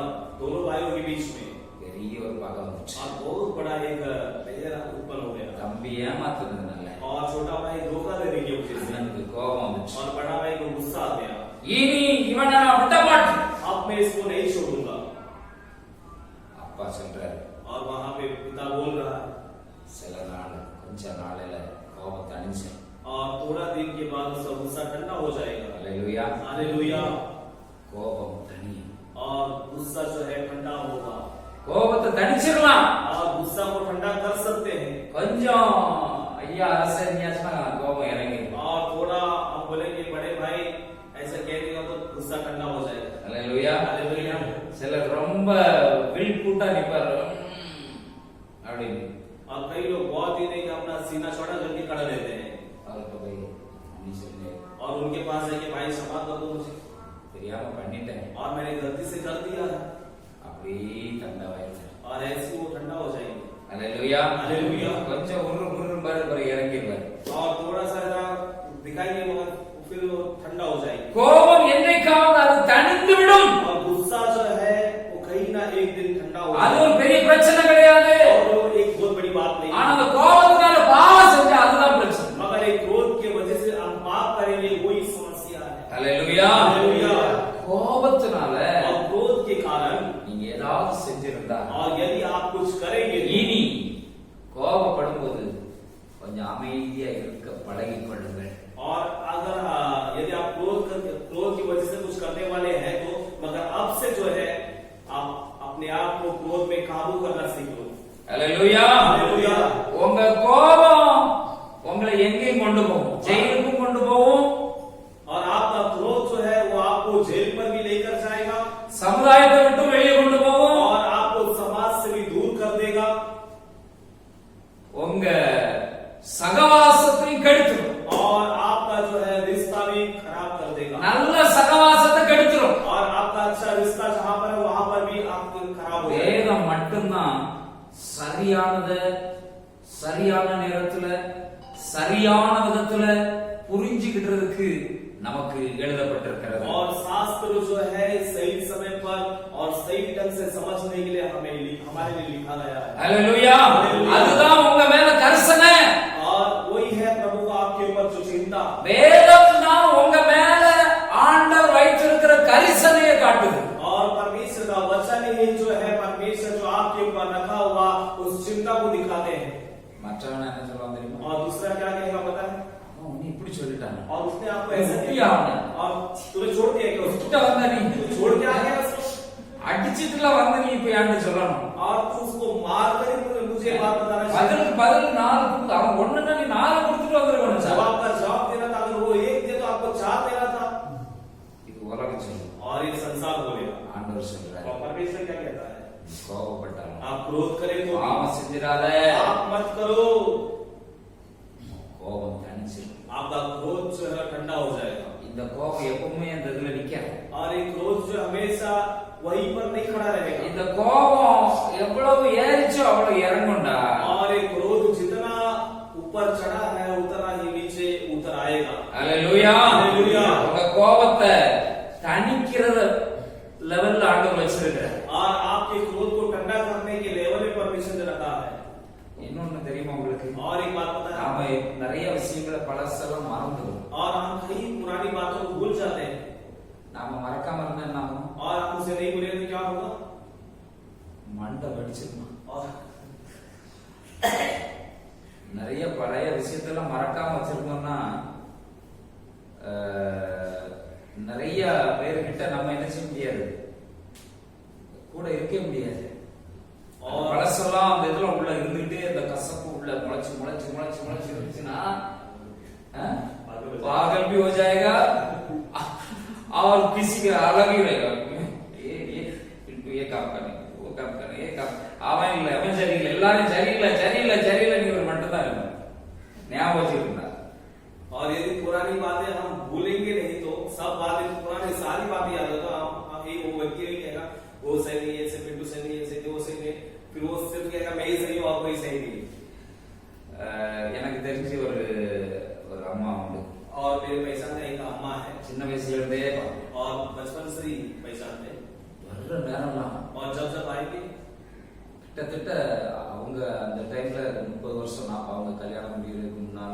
दोनों भाइयों के बीच में பெரிய ஒரு பகை வந்துச்சு. और बहुत बड़ा एक गहरा उत्पन्न हो गया. தம்பி ஏமாத்துறதுனால और छोटा भाई धोखा देने की वजह से அண்ணனுக்கு கோபம் வந்துச்சு. और बड़ा भाई को गुस्सा आ गया. இனி இவனை நான் விட மாட்டேன். अब मैं इसको नहीं छोड़ूंगा. அப்பா சொல்றாரு. और वहां पे पिता बोल रहा है. சில நாள் கொஞ்ச நாளையில கோபத்தை அணிஞ்சு और थोड़ा दिन के बाद उसका गुस्सा ठंडा हो जाएगा. அல்லேலூயா हालेलुया. கோபம் தனியும். और गुस्सा जो है ठंडा होगा. கோபத்தை தணிச்சிடலாம். और गुस्सा को ठंडा कर सकते हैं. கொஞ்சம் ஐயா அரசன்யாச்சுனா கோபம் இறங்கிடும். और थोड़ा हम बोलेंगे बड़े भाई ऐसा कह देगा तो गुस्सा ठंडा हो जाएगा. அல்லேலூயா हालेलुया. சிலர் ரொம்ப வில் கூட்டா நிப்பாரு அப்படின்னு. और कई लोग बहुत ही नहीं अपना सीना चौड़ा करके खड़ा रहते हैं அவருக்கு போய் நீ சொல்லு और उनके पास है कि भाई क्षमा कर दो मुझे தெரியாம பண்ணிட்டேன் और मैंने गलती से कर दिया है. அப்படி தண்டவாயிரு. और ऐसे वो ठंडा हो जाएंगे. அல்லேலூயா அல்லேலூயா. கொஞ்சம் உருன்னு பாரு இறங்கிடுவார். और थोड़ा सा दिखाएंगे मगर फिर वो ठंडा हो जाएगी. கோபம் என்னைக்காவது அது தணிந்து விடும். और गुस्सा जो है वो कहीं ना एक दिन ठंडा हो அது ஒரு பெரிய பிரச்சனை கிடையாது. और वो एक बहुत बड़ी बात नहीं ஆனா அந்த கோபத்தினால பாவம் செஞ்சா அதுதான் பிரச்சனை. मगर एक क्रोध की वजह से हम पाप करेंगे वही समस्या है. அல்லேலூயா हालेलुया. கோபத்தினால और क्रोध के कारण நீங்க ஏதாவது செஞ்சிருந்தா और यदि आप कुछ करेंगे இனி கோபப்படும் போது கொஞ்சம் அமைதியா இருக்க பழகிக் கொள்ளுங்கள். और अगर यदि आप क्रोध की वजह से कुछ करने वाले हैं तो मगर अब से जो है आप अपने आप को क्रोध में काबू करना सीख लो। அல்லேலூயா. हालेलुया। உங்க கோபம் உங்களை எங்கேயும் கொண்டு போகும், ஜெயிலுக்கும் கொண்டு போகும், और आपका क्रोध जो है वो आपको जेल पर भी लेकर जाएगा, சமுதாயத்தை விட்டு வெளியே கொண்டு போகும், और आपको समाज से भी दूर कर देगा, உங்க சகவாசத்தையும் கெடுத்துரும். और आपका जो है रिश्ता भी खराब कर देगा, நல்ல சகவாசத்தை கெடுத்துரும். और आपका अच्छा रिश्ता जहां पर है वहां पर भी आपको खराब हो जाएगा। வேதம் மட்டும்தான் சரியானத சரியான நேரத்துல சரியான விதத்துல புரிஞ்சுக்கிட்டதுக்கு நமக்கு எழுதப்பட்டிருக்கிறது. और शास्त्र जो है सही समय पर और सही ढंग से समझने के लिए हमारे लिए लिखा गया है। அல்லேலூயா. அதுதான் உங்க மேல கரிசனை. और वही है प्रभु का आपके ऊपर जो चिंता। வேதம் தான் உங்க மேல ஆண்டவர் வைத்திருக்கிற கரிசனையை காட்டுது. और परमेश्वर का वचन ही जो है परमेश्वर जो आपके ऊपर रखा हुआ उस चिंता को दिखाते हैं। மற்றவன் என்ன சொல்லுவான் தெரியுமா? और दूसरा क्या कहेगा पता है? அவன் நீ இப்படி சொல்லிட்டான், और उसने आपको ऐसा किया आपने? और तुम्हें छोड़ दिया क्या उसको? கிட்ட வந்த நீ छोड़ के आ गया उसको, அடிச்சிட்டுல வந்து நீ இப்ப ஏன்னு சொல்லணும். और तू उसको मार कर मुझे बात बताना चाहिए। பதில் 4 கொடுத்து அவன் ஒண்ணுன்னா நீ 4 கொடுத்துட்டு வந்துருவானு சார். जवाब का जवाब देना था, अगर वो एक दे तो आपको 4 देना था। இது உலகம் சொல்லும், और ये संसार बोलेगा। ஆண்டவர் சொல்றாரு और परमेश्वर क्या कहता है? கோபப்பட்டான் आप क्रोध करें तो பாவம் செஞ்சிராத, आप मत करो, கோபம் தணிச்சு. आपका क्रोध जो है ठंडा हो जाएगा। இந்த கோபம் எப்பவுமே அந்த இதுல நிக்காது. और ये क्रोध जो हमेशा वहीं पर नहीं खड़ा रहेगा। இந்த கோபம் எவ்வளவு ஏறிச்சோ அவ்வளவு இறங்கும்டா. और ये क्रोध जितना ऊपर चढ़ा है उतना ही नीचे उतर आएगा। அல்லேலூயா. அல்லேலூயா. உங்க கோபத்தை தணிக்கிறத லெவல்ல ஆண்டவர் வச்சிருக்காரு. और आपके क्रोध को ठंडा करने के लेवल में परमेश्वर ने रखा है। இன்னொன்னு தெரியுமா உங்களுக்கு? और एक बात पता है, நாம நிறைய விஷயங்களை பழசெல்லாம் மறந்துடுவோம். और हम कई पुरानी बातों को भूल जाते हैं। நாம மறக்காம இருந்தா என்ன ஆகும்? और हम उसे नहीं भूलेंगे तो क्या होगा? மண்டை வெடிச்சிருமா. और நிறைய பழைய விஷயத்தெல்லாம் மறக்காம வச்சிருந்தோம்னா நிறைய பேர்கிட்ட நம்ம என்ன செய்ய முடியாது, கூட இருக்க முடியாது. பழசெல்லாம் அந்த இதுல உள்ள இருந்துட்டு அந்த கசப்பு உள்ள முளைச்சு முளைச்சு முளைச்சு முளைச்சு இருந்துச்சுன்னா पागल भी हो जाएगा और किसी का अलग ही रहेगा। ये काम करने वो काम करने ये काम அவன் இல்ல அவன் சரியில்லை எல்லாரும் சரியில்லை சரியில்லை சரியில்லை நீ ஒரு மட்டும் தான் இருக்கும் ஞாபகம் வச்சிருந்தா। और यदि पुरानी बातें हम भूलेंगे नहीं तो सब बातें पुरानी सारी बातें याद होगा। हम ये वो व्यक्ति नहीं कहेगा वो सही नहीं है, ऐसे पिंटू सही नहीं है, ऐसे वो सही नहीं, फिर वो सिर्फ कहेगा मैं ही सही हूँ और कोई सही नहीं। எனக்கு தெரிஞ்ச ஒரு அம்மா உண்டு, और मेरे पहचान एक अम्मा है, சின்ன वयசுல இருந்தே और बचपन से ही पहचानते हैं। வர்ற நேரம்லாம் और जब जब आएंगे கிட்டத்தட்ட அவங்க அந்த டைம்ல 30 வருஷம் நான் அவங்க கல்யாணம் முடியறதுக்கு முன்னால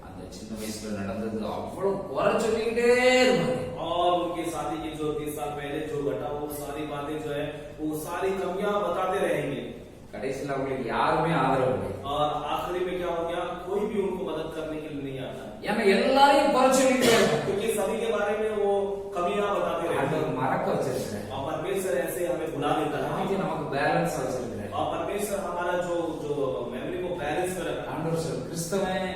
அந்த சின்ன வயசுல நடந்தது அவ்வளவு குறை சொல்லிக்கிட்டே இருப்பாங்க। और उनकी शादी की जो 30 साल पहले जो घटा वो सारी बातें जो है वो सारी कमियां बताते रहेंगे। கடைசியில அவங்களுக்கு யாருமே ஆதரவு இல்லை। और आखिरी में क्या हो गया, कोई भी उनको मदद करने के लिए नहीं आता, ஏன்னா எல்லாரையும் குறை சொல்லிக்கிட்டே இருப்பாங்க। क्योंकि सभी के बारे में वो कमियां बताते रहते ஆண்டவர் हैं। மறக்க வச்சிருக்காரு, और परमेश्वर ऐसे हमें भुला देता है। நமக்கு பேலன்ஸ் வச்சிருக்காரு। और परमेश्वर हमारा जो जो मेमोरी को बैलेंस में रखा। ஆண்டவர் சொல்ற கிறிஸ்தவன்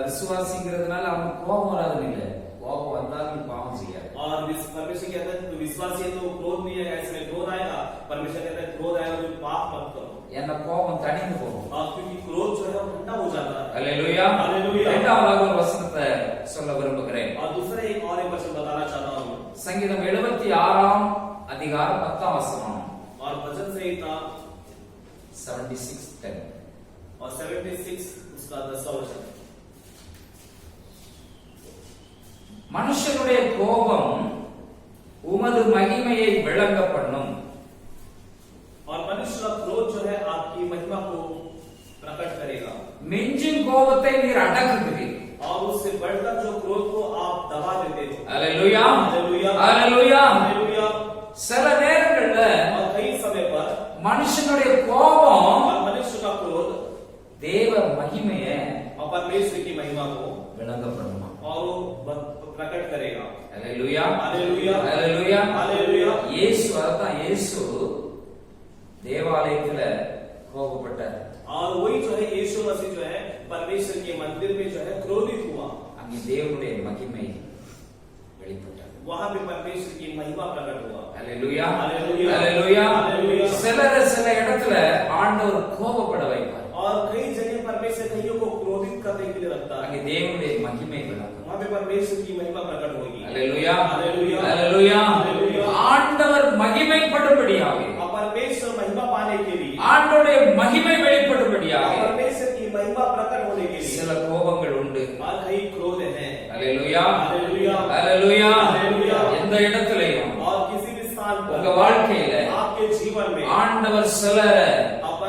விசுவாசிங்கிறதுனால அவனுக்கு கோபம் வராதுன்னு இல்லை, கோபம் வந்தாலும் நீ பாவம் செய்யாது। और परमेश्वर कहता है तो विश्वासी है तो क्रोध नहीं है, ऐसे में क्रोध आएगा। परमेश्वर कहता है क्रोध आएगा तो पाप मत करो, என்ன கோபம் தணிந்து போகும்। क्योंकि क्रोध जो है वो ठंडा हो जाता है। அல்லேலூயா। हालेलुया। இரண்டாவதாக ஒரு வசனத்தை சொல்ல விரும்புகிறேன்। और दूसरा एक और एक वचन बताना चाहता हूँ। சங்கீதம் 76 அதிகாரம் 10 வசனம்। और वचन संहिता 76:10 और 76 उसका 10वां वचन। மனுஷனுடைய கோபம் உமது மகிமையை விளங்க பண்ணும்। और मनुष्य का क्रोध जो है आपकी महिमा को प्रकट करेगा। மிஞ்சும் கோபத்தை நீர் அடக்குகிறீர்। और उससे बढ़कर जो क्रोध को आप दबा देते हो। அல்லேலூயா हालेलुया அல்லேலூயா। हालेलुया। சில நேரங்கள்ல और कई समय पर மனுஷனுடைய கோபம் और मनुष्य का क्रोध தேவ மகிமையை और परमेश्वर की महिमा को விளங்க பண்ணுமா। और वो प्रकट करेगा। ஹல்லேலூயா हालेलुया ஹல்லேலூயா हालेलुया। இயேசு அதான் இயேசு தேவாலயத்துல கோபப்பட்டார். और वही जो है यीशु मसीह जो है परमेश्वर के मंदिर में जो है क्रोधित हुआ। அங்கே தேவனுடைய மகிமை வெளிப்பட்டது. वहां पे परमेश्वर की महिमा प्रकट हुआ। ஹல்லேலூயா हालेलुया ஹல்லேலூயா हालेलुया। சில இடத்துல ஆண்டவர் கோபப்பட வைப்பார். और कई जगह परमेश्वर कईयों को क्रोधित करने के लिए रखता है। அங்கே தேவனுடைய மகிமை விளங்கும். वहां पे परमेश्वर की महिमा प्रकट होगी। ஹல்லேலூயா हालेलुया ஹல்லேலூயா हालेलुया। ஆண்டவர் மகிமைப்படும்படியாக और परमेश्वर महिमा पाने के लिए, ஆண்டவருடைய மகிமை வெளிப்படும்படியாக परमेश्वर की महिमा प्रकट होने के लिए சில கோபங்கள் உண்டு. और कई क्रोध है। ஹல்லேலூயா हालेलुया ஹல்லேலூயா हालेलुया। எந்த இடத்திலையும் और किसी भी स्थान உங்க पर வாழ்க்கையில आपके जीवन में ஆண்டவர் சிலரை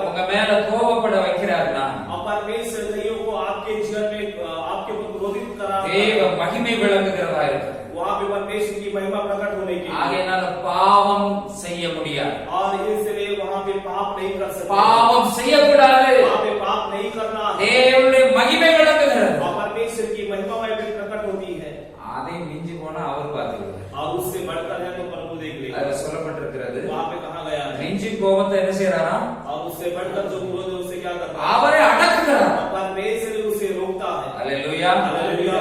உங்க மேல கோபப்பட வைக்கிறார்னா और परमेश्वर कईयों को आपके जीवन में आपके ऊपर क्रोधित करा, தேவ மகிமை விளங்குகிறதா இருக்கு. वहां पे परमेश्वर की महिमा प्रकट होने के लिए, ஆகையினால பாவம் செய்ய முடியாது. और इसलिए वहां पे पाप नहीं कर सकते। பாவம் செய்யக்கூடாது. वहां पे पाप नहीं करना है। தேவனுடைய மகிமை விளங்குகிறது. और परमेश्वर की महिमा वहां पे प्रकट होती है। அதை மிஞ்சி போனா அவர் பார்த்துக்கிறார். और उससे बढ़कर है तो प्रभु देख लेगा। அது சொல்லப்பட்டிருக்கிறது. वहां पे कहा गया है, மிஞ்சி கோபத்தை என்ன செய்யறாரா? और उससे बढ़कर जो क्रोध है उससे क्या करता है? அவரை அடக்குகிறார். परमेश्वर उसे रोकता है। ஹல்லேலூயா हालेलुया।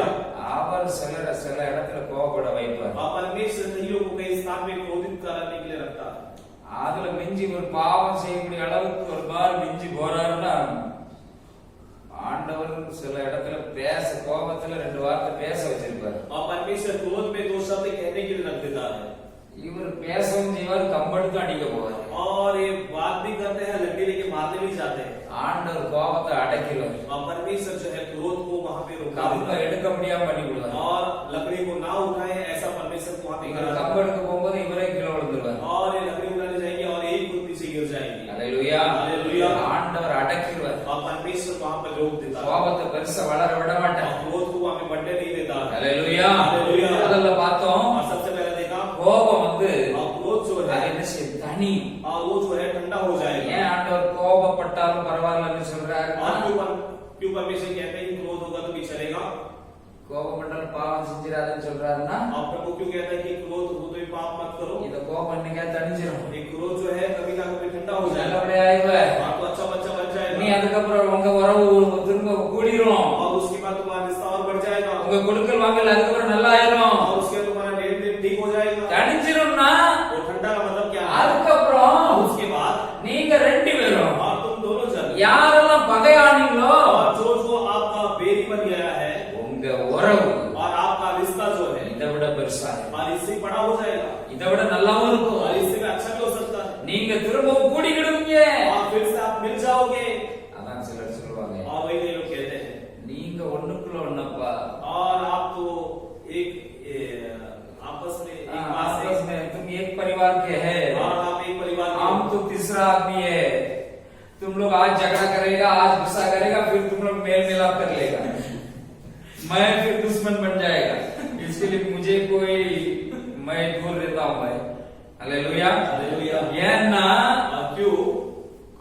அவர் சில இடத்துல கோபப்பட வைப்பார். और परमेश्वर कईयों को कई स्थान में क्रोधित कराने के लिए रखता है। அதுல மிஞ்சி ஒரு பாவம் செய்யக்கூடிய அளவுக்கு ஒரு பார் மிஞ்சி போறாருன்னா ஆண்டவர் சில இடத்துல பேச கோபத்துல 2 வார்த்தை பேச வச்சிருப்பாரு. और परमेश्वर क्रोध में 2 शब्द कहने के लिए रख देता है। இவர் பேசவும் செய்வார், கம்பெடுத்து அடிக்க போவார். और ये बात भी करते हैं, लकड़ी लेके मारने भी जाते हैं। ஆண்டவர் கோபத்தை அடக்கிடுவார். और परमेश्वर जो है क्रोध को वहां पे रोका கம்ப देता है। எடுக்க முடியாம பண்ணி விடுவார். और लकड़ी को ना उठाए ऐसा परमेश्वर को वहां पे இவர் करा கம்ப எடுக்க போகும்போது இவரே கீழே விழுந்துருவார். और ये लकड़ी उठाने जाएगी और एक खुद पीछे गिर जाएगी। ஹல்லேலூயா हालेलुया। ஆண்டவர் அடக்கிடுவார். और परमेश्वर वहां पे रोक देता है। கோபத்தை பெருசா வளர விட और மாட்டார். क्रोध को वहां पे बढ़ने नहीं देता है। ஹல்லேலூயா हालेलुया। முதல்ல பார்த்தோம் और सबसे पहले देखा, கோபம் வந்து और क्रोध जो அது है என்ன செய்யும்? தனி. और वो जो है ठंडा हो जाएगा। ஏன் ஆண்டவர் கோபப்பட்டாலும் பரவாயில்லன்னு சொல்றாரு? और क्यों परमेश्वर कहते हैं कि क्रोध होगा तो भी चलेगा? கோபப்பட்டாலும் பாவம் செஞ்சிடாதுன்னு சொல்றாருன்னா और प्रभु क्यों कहता है कि क्रोध हो तो भी पाप मत करो? இந்த கோபம் இன்னைக்கே தணிஞ்சிரும். ये क्रोध जो है कभी ना कभी ठंडा हो जाएगा। நல்லபடியா ஆயிடுவ. और तो अच्छा बच्चा बन நீ जाएगा। அதுக்கப்புறம் உங்க உறவு திரும்ப கூடிரும். और उसके बाद तुम्हारा रिश्ता और बढ़ जाएगा। உங்க கொடுக்கல் வாங்கல் அதுக்கப்புறம் நல்லா ஆயிரும். और उसके बाद तुम्हारा लेन देन ठीक हो जाएगा। தணிஞ்சிரும்னா वो ठंडा का मतलब क्या है? அதுக்கப்புறம் उसके बाद நீங்க 2 பேரும் और तुम दोनों जन, யாரெல்லாம் பகையானீங்களோ और जो आपका बेरी बन गया है உங்க உறவு और आपका रिश्ता जो है இதை விட பெருசா இருக்கும். और इससे बड़ा हो जाएगा। இதை விட நல்லாவும் இருக்கும். और इससे भी अच्छा भी हो सकता है। நீங்க திரும்பவும் கூடிக்கிடுவீங்க. और फिर से आप मिल जाओगे। அதான் சிலர் சொல்லுவாங்க, और वही लोग कहते हैं, நீங்க ஒண்ணுக்குள்ள ஒண்ணப்பா. और आप तो एक आपस में एक माँ से, आपस में तुम एक परिवार के हैं. और आप एक परिवार के हम हो। तो तीसरा आदमी है. तुम लोग आज झगड़ा करेगा, आज गुस्सा करेगा, फिर तुम लोग मेल मिलाप कर लेगा. मैं फिर दुश्मन बन जाएगा. इसके लिए मुझे कोई मैं दूर रहता हूँ भाई. Hallelujah hallelujah. ஏன்னா क्यों?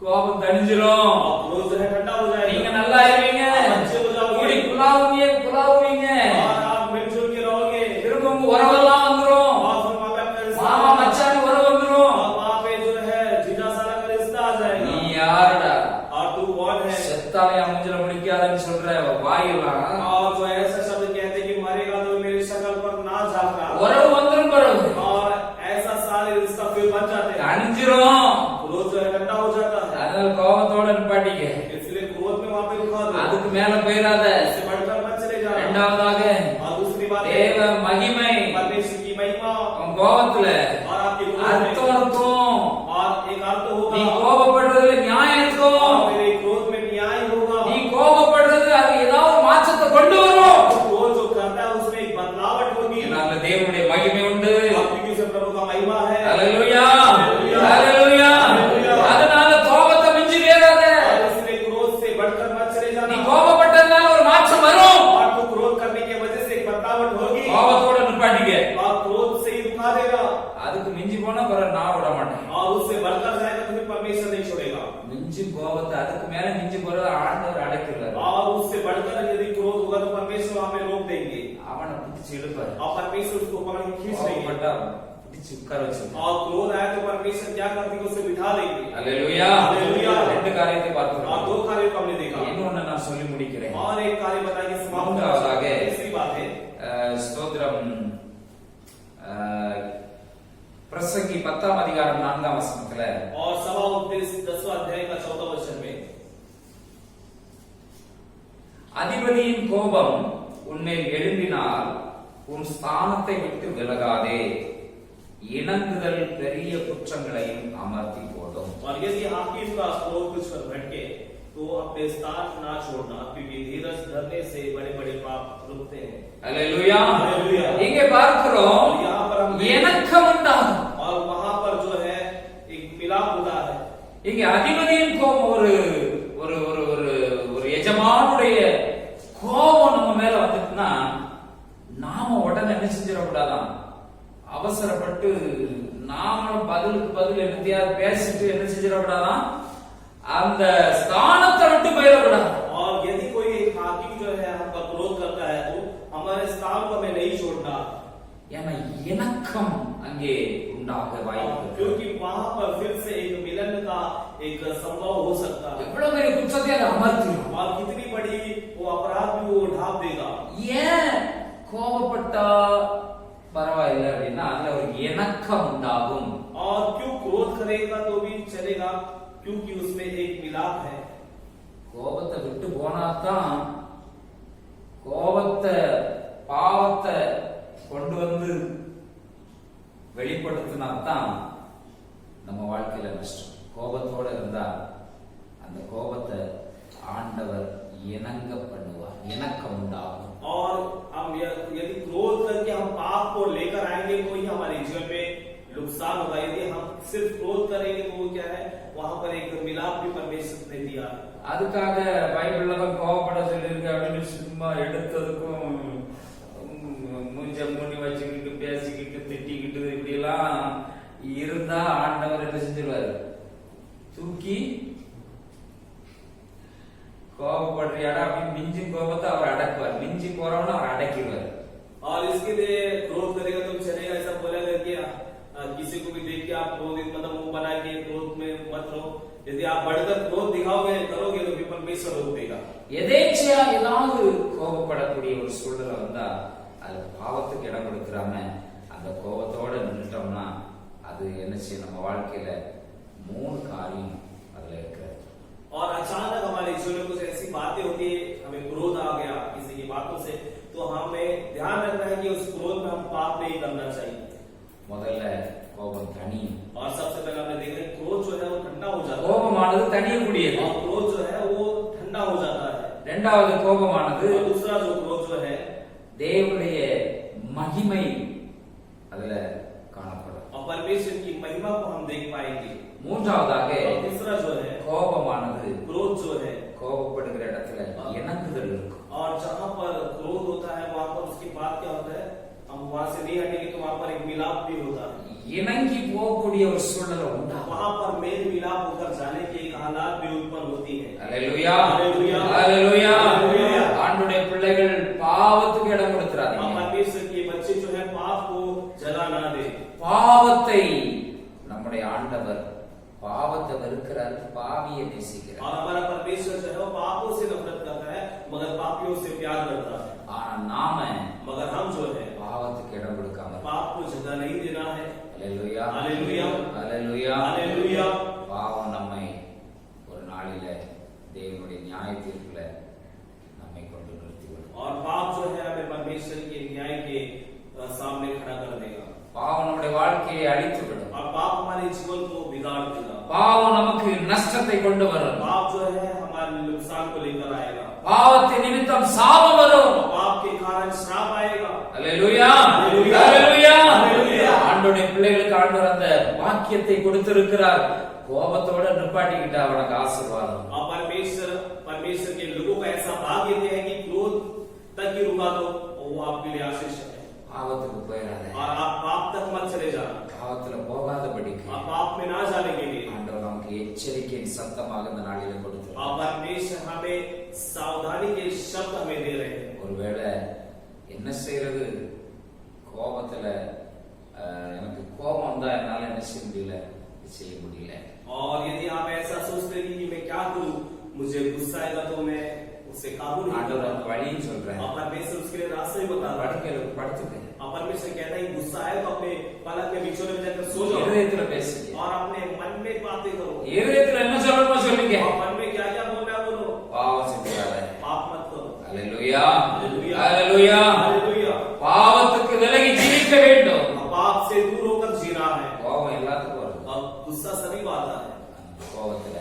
கோபம் தணிஞ்சிரும். आप क्रोध जो है ठंडा हो நீங்க जाएगा। நல்லா இருவீங்க. अच्छे हो जाओगे। கூடி குலாவுவீங்க. और आप मिलजुल के रहोगे। திரும்ப உங்க உறவெல்லாம் வந்துரும். और फिर वहाँ पे आपका रिश्ता, மாமா மச்சான் உறவு வந்துரும். और वहाँ पे जो है जीजा साला का रिश्ता आ நீ जाएगा। யாருடா? और तू कौन है? செத்தாலே அமுஞ்சல முடிக்காதுன்னு சொல்ற வாயுலாம் और जो ऐसा शब्द कहते कि मरेगा तो मेरी शक्ल पर ना झांकना। உறவு வந்துரும் பிறகு और ऐसा सारे रिश्ता फिर बन जाते हैं। தணிஞ்சிரும். क्रोध जो है ठंडा हो जाता है। அதனால கோபத்தோட நிப்பாட்டிக்க. इसलिए क्रोध में वहाँ पे रुका दो। அதுக்கு மேல போயிடாத. इससे बढ़कर मत चले जाओ। இரண்டாவதாக और दूसरी बात है, தேவ மகிமை परमेश्वर की महिमा உன் கோபத்துல और आपके क्रोध அர்த்தம் में, இருக்கும். और एक अर्थ நீ होगा। கோபப்படுறதுல நியாயம் இருக்கும். और मेरे क्रोध में न्याय होगा। நீ கோபப்படுறது அது ஏதாவது மாற்றத்தை கொண்டு வரும். क्रोध जो करता है उसमें एक बदलावट होगी। இதனால தேவனுடைய மகிமை உண்டு. क्योंकि उसे प्रभु का महिमा है। ஹalleluya हालेलुया। ஹalleluya. हालेलुया। அதனால கோபத்தை மிஞ்சி வேறாத. और इसलिए क्रोध से बढ़कर मत चले நீ जाना। கோபப்பட்டதனால ஒரு மாற்றம் வரும். और तो क्रोध करने की वजह से एक बदलावट होगी। கோபத்தோட நிப்பாட்டிக்க. और क्रोध से ही रुका देगा। அதுக்கு மிஞ்சி போனா பிறகு நான் விட மாட்டேன். और उससे बढ़कर जाएगा तो फिर परमेश्वर नहीं छोड़ेगा। மிஞ்சி கோபத்தை அதுக்கு மேல மிஞ்சி போறது ஆண்டவர் அடக்கிறார். और उससे बढ़कर यदि क्रोध होगा तो परमेश्वर वहां पे रोक देंगे। அவனை பிடிச்சு இழுப்பாரு. और परमेश्वर उसको पकड़ के खींच लेंगे। கோபப்பட்டா பிடிச்சு உட்கார வச்சிருக்காரு. और क्रोध आया तो परमेश्वर क्या करती है, उसे बिठा देंगे। அல்லேலூயா. அல்லேலூயா. ரெண்டு காரியத்தை और பார்க்கிறோம். दो कार्यों को हमने देखा। இன்னொன்னு நான் சொல்லி முடிக்கிறேன். और एक कार्य बताइए समाप्त மூன்றாவதாக तीसरी बात है ஸ்தோத்திரம் பிரசங்கி 10ஆம் அதிகாரம் 4ஆம் வசனத்துல और सवा उपदेश 10वां अध्याय का 14वां वचन में அதிபதியின் கோபம் உன்மேல் எழும்பினால் உன் ஸ்தானத்தை விட்டு விலகாதே, இணங்குதல் பெரிய குற்றங்களையும் அமர்த்தி போடும். और यदि हाकिम का क्रोध कुछ पर भटके तो अपने स्थान ना छोड़ना, क्योंकि धीरज धरने से बड़े-बड़े पाप रुकते हैं। அல்லேலூயா. அல்லேலூயா. இங்கே பார்க்கிறோம் यहाँ पर हम இணக்கம் உண்டாகும். और वहां पर जो है एक मिलाप होता है। இங்கே அதிபதியின் கோபம் ஒரு ஒரு ஒரு ஒரு ஒரு எஜமானுடைய கோபம் நம்ம மேல வந்துட்டுனா நாம உடனே என்ன செஞ்சிடக்கூடாதான், அவசரப்பட்டு நாம பதிலுக்கு பதில் என்னத்தையாவது பேசிட்டு என்ன செஞ்சிடக்கூடாதான், அந்த ஸ்தானத்தை விட்டு போயிடக்கூடாது. और यदि कोई एक हाकिम जो है हम पर क्रोध करता है तो हमारे स्थान को हमें नहीं छोड़ना, ஏன்னா இணக்கம் அங்கே உண்டாக வாய்ப்பு. क्योंकि वहां पर फिर से एक मिलन का एक संभव हो सकता है। எவ்வளவு பெரிய குற்றத்தை அதை அமர்த்திடும். और कितनी बड़ी वो अपराध भी वो ढाप देगा। ஏன் கோபப்பட்டா பரவாயில்லை அப்படின்னா அதுல ஒரு இணக்கம் உண்டாகும். और क्यों क्रोध करेगा तो भी चलेगा, क्योंकि उसमें एक मिलाप है। கோபத்தை விட்டு போனாதான், கோபத்தை பாவத்தை கொண்டு வந்து வெளிப்படுத்தினாதான் நம்ம வாழ்க்கையில நஷ்டம். கோபத்தோட இருந்தா அந்த கோபத்தை ஆண்டவர் இணங்க பண்ணுவார், இணக்கம் உண்டாகும். और हम यदि क्रोध करके हम पाप को लेकर आएंगे तो ही हमारे जीवन में नुकसान होगा। यदि हम सिर्फ क्रोध करेंगे तो वो क्या है, वहां पर एक मिलाप भी परमेश्वर ने दिया। அதுக்காக பைபிள்ல தான் கோபப்பட சொல்லியிருக்கு அப்படின்னு சும்மா எடுத்ததுக்கும் மூஞ்ச மூடி வச்சுக்கிட்டு பேசிக்கிட்டு திட்டிக்கிட்டு இப்படி எல்லாம் இருந்தா ஆண்டவர் என்ன செஞ்சிருவாரு, தூக்கி கோபப்படுறியாடா அப்படின்னு மிஞ்சி கோபத்தை அவர் அடக்குவார், மிஞ்சி போறவன அவர் அடக்கிடுவார். और इसके लिए क्रोध करेगा तो चलेगा, ऐसा बोला गया कि किसी को भी देख के आप क्रोधित मतलब मुंह बना के क्रोध में मत रहो। यदि आप बढ़कर क्रोध दिखाओगे करोगे तो भी परमेश्वर रोक देगा। எதேச்சையா ஏதாவது கோபப்படக்கூடிய ஒரு சூழ்நிலை வந்தா அது பாவத்துக்கு இடம் கொடுக்கிறாம அந்த கோபத்தோட நின்றுட்டோம்னா அது என்ன செய்யும், நம்ம வாழ்க்கையில 3 காரியம் அதுல இருக்கிறது. और अचानक हमारे जीवन में कुछ ऐसी बातें होती है, हमें क्रोध आ गया किसी की बातों से, तो हमें ध्यान रखना है कि उस क्रोध में हम पाप नहीं करना चाहिए। முதல்ல கோபம் தனியும். और सबसे पहले हमने देखा क्रोध जो है वो ठंडा हो जाता है। கோபமானது தனியக்கூடியது. और क्रोध जो है वो ठंडा हो जाता है। இரண்டாவது கோபமானது और दूसरा जो क्रोध जो है தேவனுடைய மகிமை அதுல காணப்படும். और परमेश्वर की महिमा को हम देख पाएंगे। மூன்றாவதாக और तीसरा जो है கோபமானது क्रोध जो है கோபப்படுகிற இடத்துல இணங்குதல் இருக்கும். और जहाँ पर क्रोध होता है वहाँ पर उसके बाद क्या होता है, हम वहाँ से नहीं हटेंगे तो वहाँ पर एक मिलाप भी होता है। இணங்கி போகக்கூடிய ஒரு சூழ்நிலை உண்டா, वहाँ पर मेल मिलाप होकर जाने की एक हालात भी उत्पन्न होती है। அல்லேலூயா, அல்லேலூயா, அல்லேலூயா. அல்லேலூயா. ஆண்டவருடைய பிள்ளைகள் பாவத்துக்கு இடம் கொடுத்துறாதீங்க. परमेश्वर के बच्चे जो है पाप को जला ना दे। பாவத்தை நம்முடைய ஆண்டவர் பாவத்தை வெறுக்கிறார், பாவியை நேசிக்கிறார். और हमारा परमेश्वर जो है वो पापों से नफरत करता है मगर पापियों से प्यार करता है। ஆனா நாம मगर हम जो है பாவத்துக்கு இடம் கொடுக்காம पाप को जगह नहीं देना है। அல்லேலூயா, அல்லேலூயா, அல்லேலூயா, அல்லேலூயா. பாவம் நம்மை ஒரு நாளில தேவனுடைய நியாய தீர்ப்புல நம்மை கொண்டு நிறுத்திவிடும். और पाप जो है हमें परमेश्वर के न्याय के सामने खड़ा कर देगा। பாவம் நம்முடைய வாழ்க்கையை அழித்து விடும். और पाप हमारे जीवन को बिगाड़ देगा। பாவம் நமக்கு நஷ்டத்தை கொண்டு வரும். पाप जो है हमारे नुकसान को लेकर आएगा। பாவத்தின் நிமித்தம் சாபம் வரும். और पाप के कारण श्राप आएगा। அல்லேலூயா, அல்லேலூயா, அல்லேலூயா. அல்லேலூயா. ஆண்டவருடைய பிள்ளைகளுக்கு ஆண்டவர் அந்த வாக்கியத்தை கொடுத்திருக்கிறார். கோபத்தோட நிப்பாட்டிக்கிட்டா அவனுக்கு ஆசீர்வாதம். और परमेश्वर के लोगों को ऐसा भाग्य दिया है कि क्रोध तक ही रुका दो और वो आपके लिए आशीष है। பாவத்துக்கு போயிடாத. और आप पाप तक मत चले जाना। பாவத்துல போகாதபடிக்கு आप पाप में ना जाने के लिए ஆண்டவர் நமக்கு எச்சரிக்கையின் சத்தமாக இந்த நாளில கொடுத்திருக்கிறார். और परमेश्वर हमें सावधानी के शब्द हमें दे रहे हैं। ஒருவேளை என்ன செய்யறது கோபத்துல எனக்கு கோபம் வந்தா என்னால என்ன செய்ய முடியல. और यदि आप ऐसा सोचते हैं कि मैं क्या करूं, मुझे गुस्सा आएगा तो मैं उससे काबू नहीं कर ஆண்டவர் அந்த வழியை சொல்றேன். और परमेश्वर उसके लिए रास्ते भी बता रहा है। படுத்துட்டு और परमेश्वर कहता है गुस्सा आए तो अपने पलक के बीचों में जाकर सो जाओ இருதயத்துல பேசுங்க. और अपने मन में बातें करो। இருதயத்துல என்ன சொல்லணுமோ சொல்லுங்க. और मन में क्या क्या बोलना है बोलो। பாவம் செய்யாத. पाप मत करो। Hallelujah hallelujah hallelujah hallelujah. பாவத்துக்கு விலகி ஜீவிக்க வேண்டும். पाप से दूर होकर जीना है। கோபம் எல்லாத்துக்கும் வரும். अब गुस्सा सभी को आता है, கோபத்துல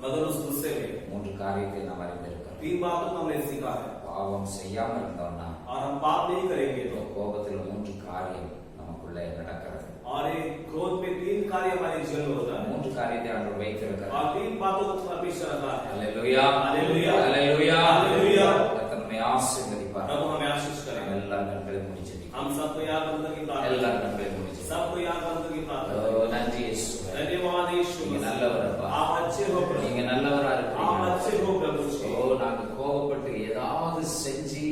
मगर उस गुस्से में 3 காரியத்தை நாம் அறிந்திருக்கிறோம். 3 बातों को हमने सीखा है। பாவம் செய்யாம இருந்தோம்னா और हम पाप नहीं करेंगे तो கோபத்துல 3 காரியம் நமக்குள்ள நடக்கிறது. और एक क्रोध में 3 कार्य हमारे जीवन में होता है। 3 காரியத்தை ஆண்டவர் வைத்திருக்கிறார். और 3 बातों को परमेश्वर रखा है। Hallelujah hallelujah hallelujah hallelujah. கர்த்தர் நம்மை ஆசீர்வதிப்பார். प्रभु हमें आशीष करे। எல்லாரும் கண்களை மூடி ஜெபிக்கலாம். हम सबको याद बंद की प्रार्थना, எல்லாரும் கண்களை மூடி ஜெபிக்கலாம். सबको याद बंद की प्रार्थना। ஓ நன்றி இயேசுவே. धन्यवाद यीशु நீங்க मसीह। நல்லவர் அப்பா. आप अच्छे हो प्रभु, நீங்க நல்லவரா आप இருக்கீங்க. अच्छे हो प्रभु जी। ஓ நாங்க கோபப்பட்டு ஏதாவது செஞ்சு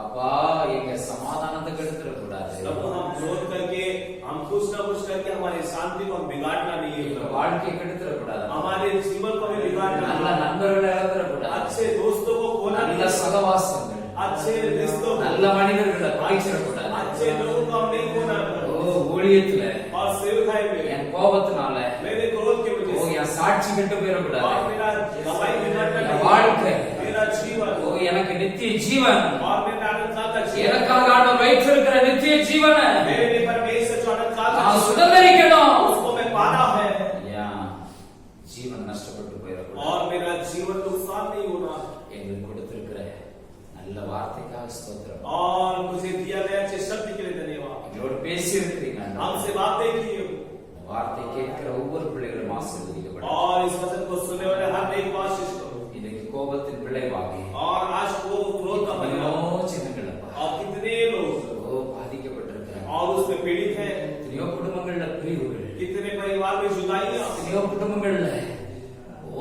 அப்பா எங்க சமாதானத்தை கெடுத்துற கூடாது. प्रभु हम क्रोध करके, हम कुछ ना कुछ करके हमारी शांति को हम बिगाड़ना नहीं है எங்க प्रभु। வாழ்க்கையை கெடுத்துற கூடாது. हमारे जीवन को हमें बिगाड़ना நல்ல नहीं है। நண்பர்களை இழந்துற கூடாது. अच्छे दोस्तों को खोना नहीं நல்ல है। சகவாசங்கள், अच्छे रिश्तों को, நல்ல மனிதர்களை பகைச்சிட கூடாது. अच्छे लोगों को हम नहीं खोना है ஓ प्रभु। ஊழியத்துல और सेवकाई में என் கோபத்தினால मेरे क्रोध की ஓ वजह से என் சாட்சி கெட்டு और போயிடக்கூடாது. मेरा गवाही बिगाड़ना என் नहीं வாழ்க்கை है। मेरा जीवन ஓ எனக்கு நித்திய ஜீவன், और मेरा अनंत काल का जीवन, எனக்காக ஆண்டவர் வைத்திருக்கிற நித்திய ஜீவனை मेरे लिए परमेश्वर जो अनंत काल का நான் जीवन, சுதந்திரிக்கணும். उसको मैं पाना है। ஏன் ஜீவன் நஷ்டப்பட்டு போயிடக்கூடாது. और मेरा जीवन नुकसान नहीं होना। எங்களுக்கு கொடுத்திருக்கிற நல்ல வார்த்தைக்காக ஸ்தோத்திரம். और मुझे दिया गया अच्छे शब्द के लिए धन्यवाद। எங்களோட பேசி இருக்கிறீங்க. हमसे बातें की हो। வார்த்தை கேட்கிற ஒவ்வொரு பிள்ளைகளும் ஆசீர்வதிக்கப்படும். और इस वचन को सुनने वाले हर एक को आशीष करो। இன்னைக்கு கோபத்தின் விளைவாக और आज को क्रोध का எத்தனையோ परिणाम, சின்னங்கள் அப்பா और कितने लोग ஓ பாதிக்கப்பட்டிருக்கிறாங்க. और उसमें पीड़ित हैं। எத்தனையோ குடும்பங்கள்ல பிரிவுகள், कितने परिवार में जुदाइयां, எத்தனையோ குடும்பங்கள்ல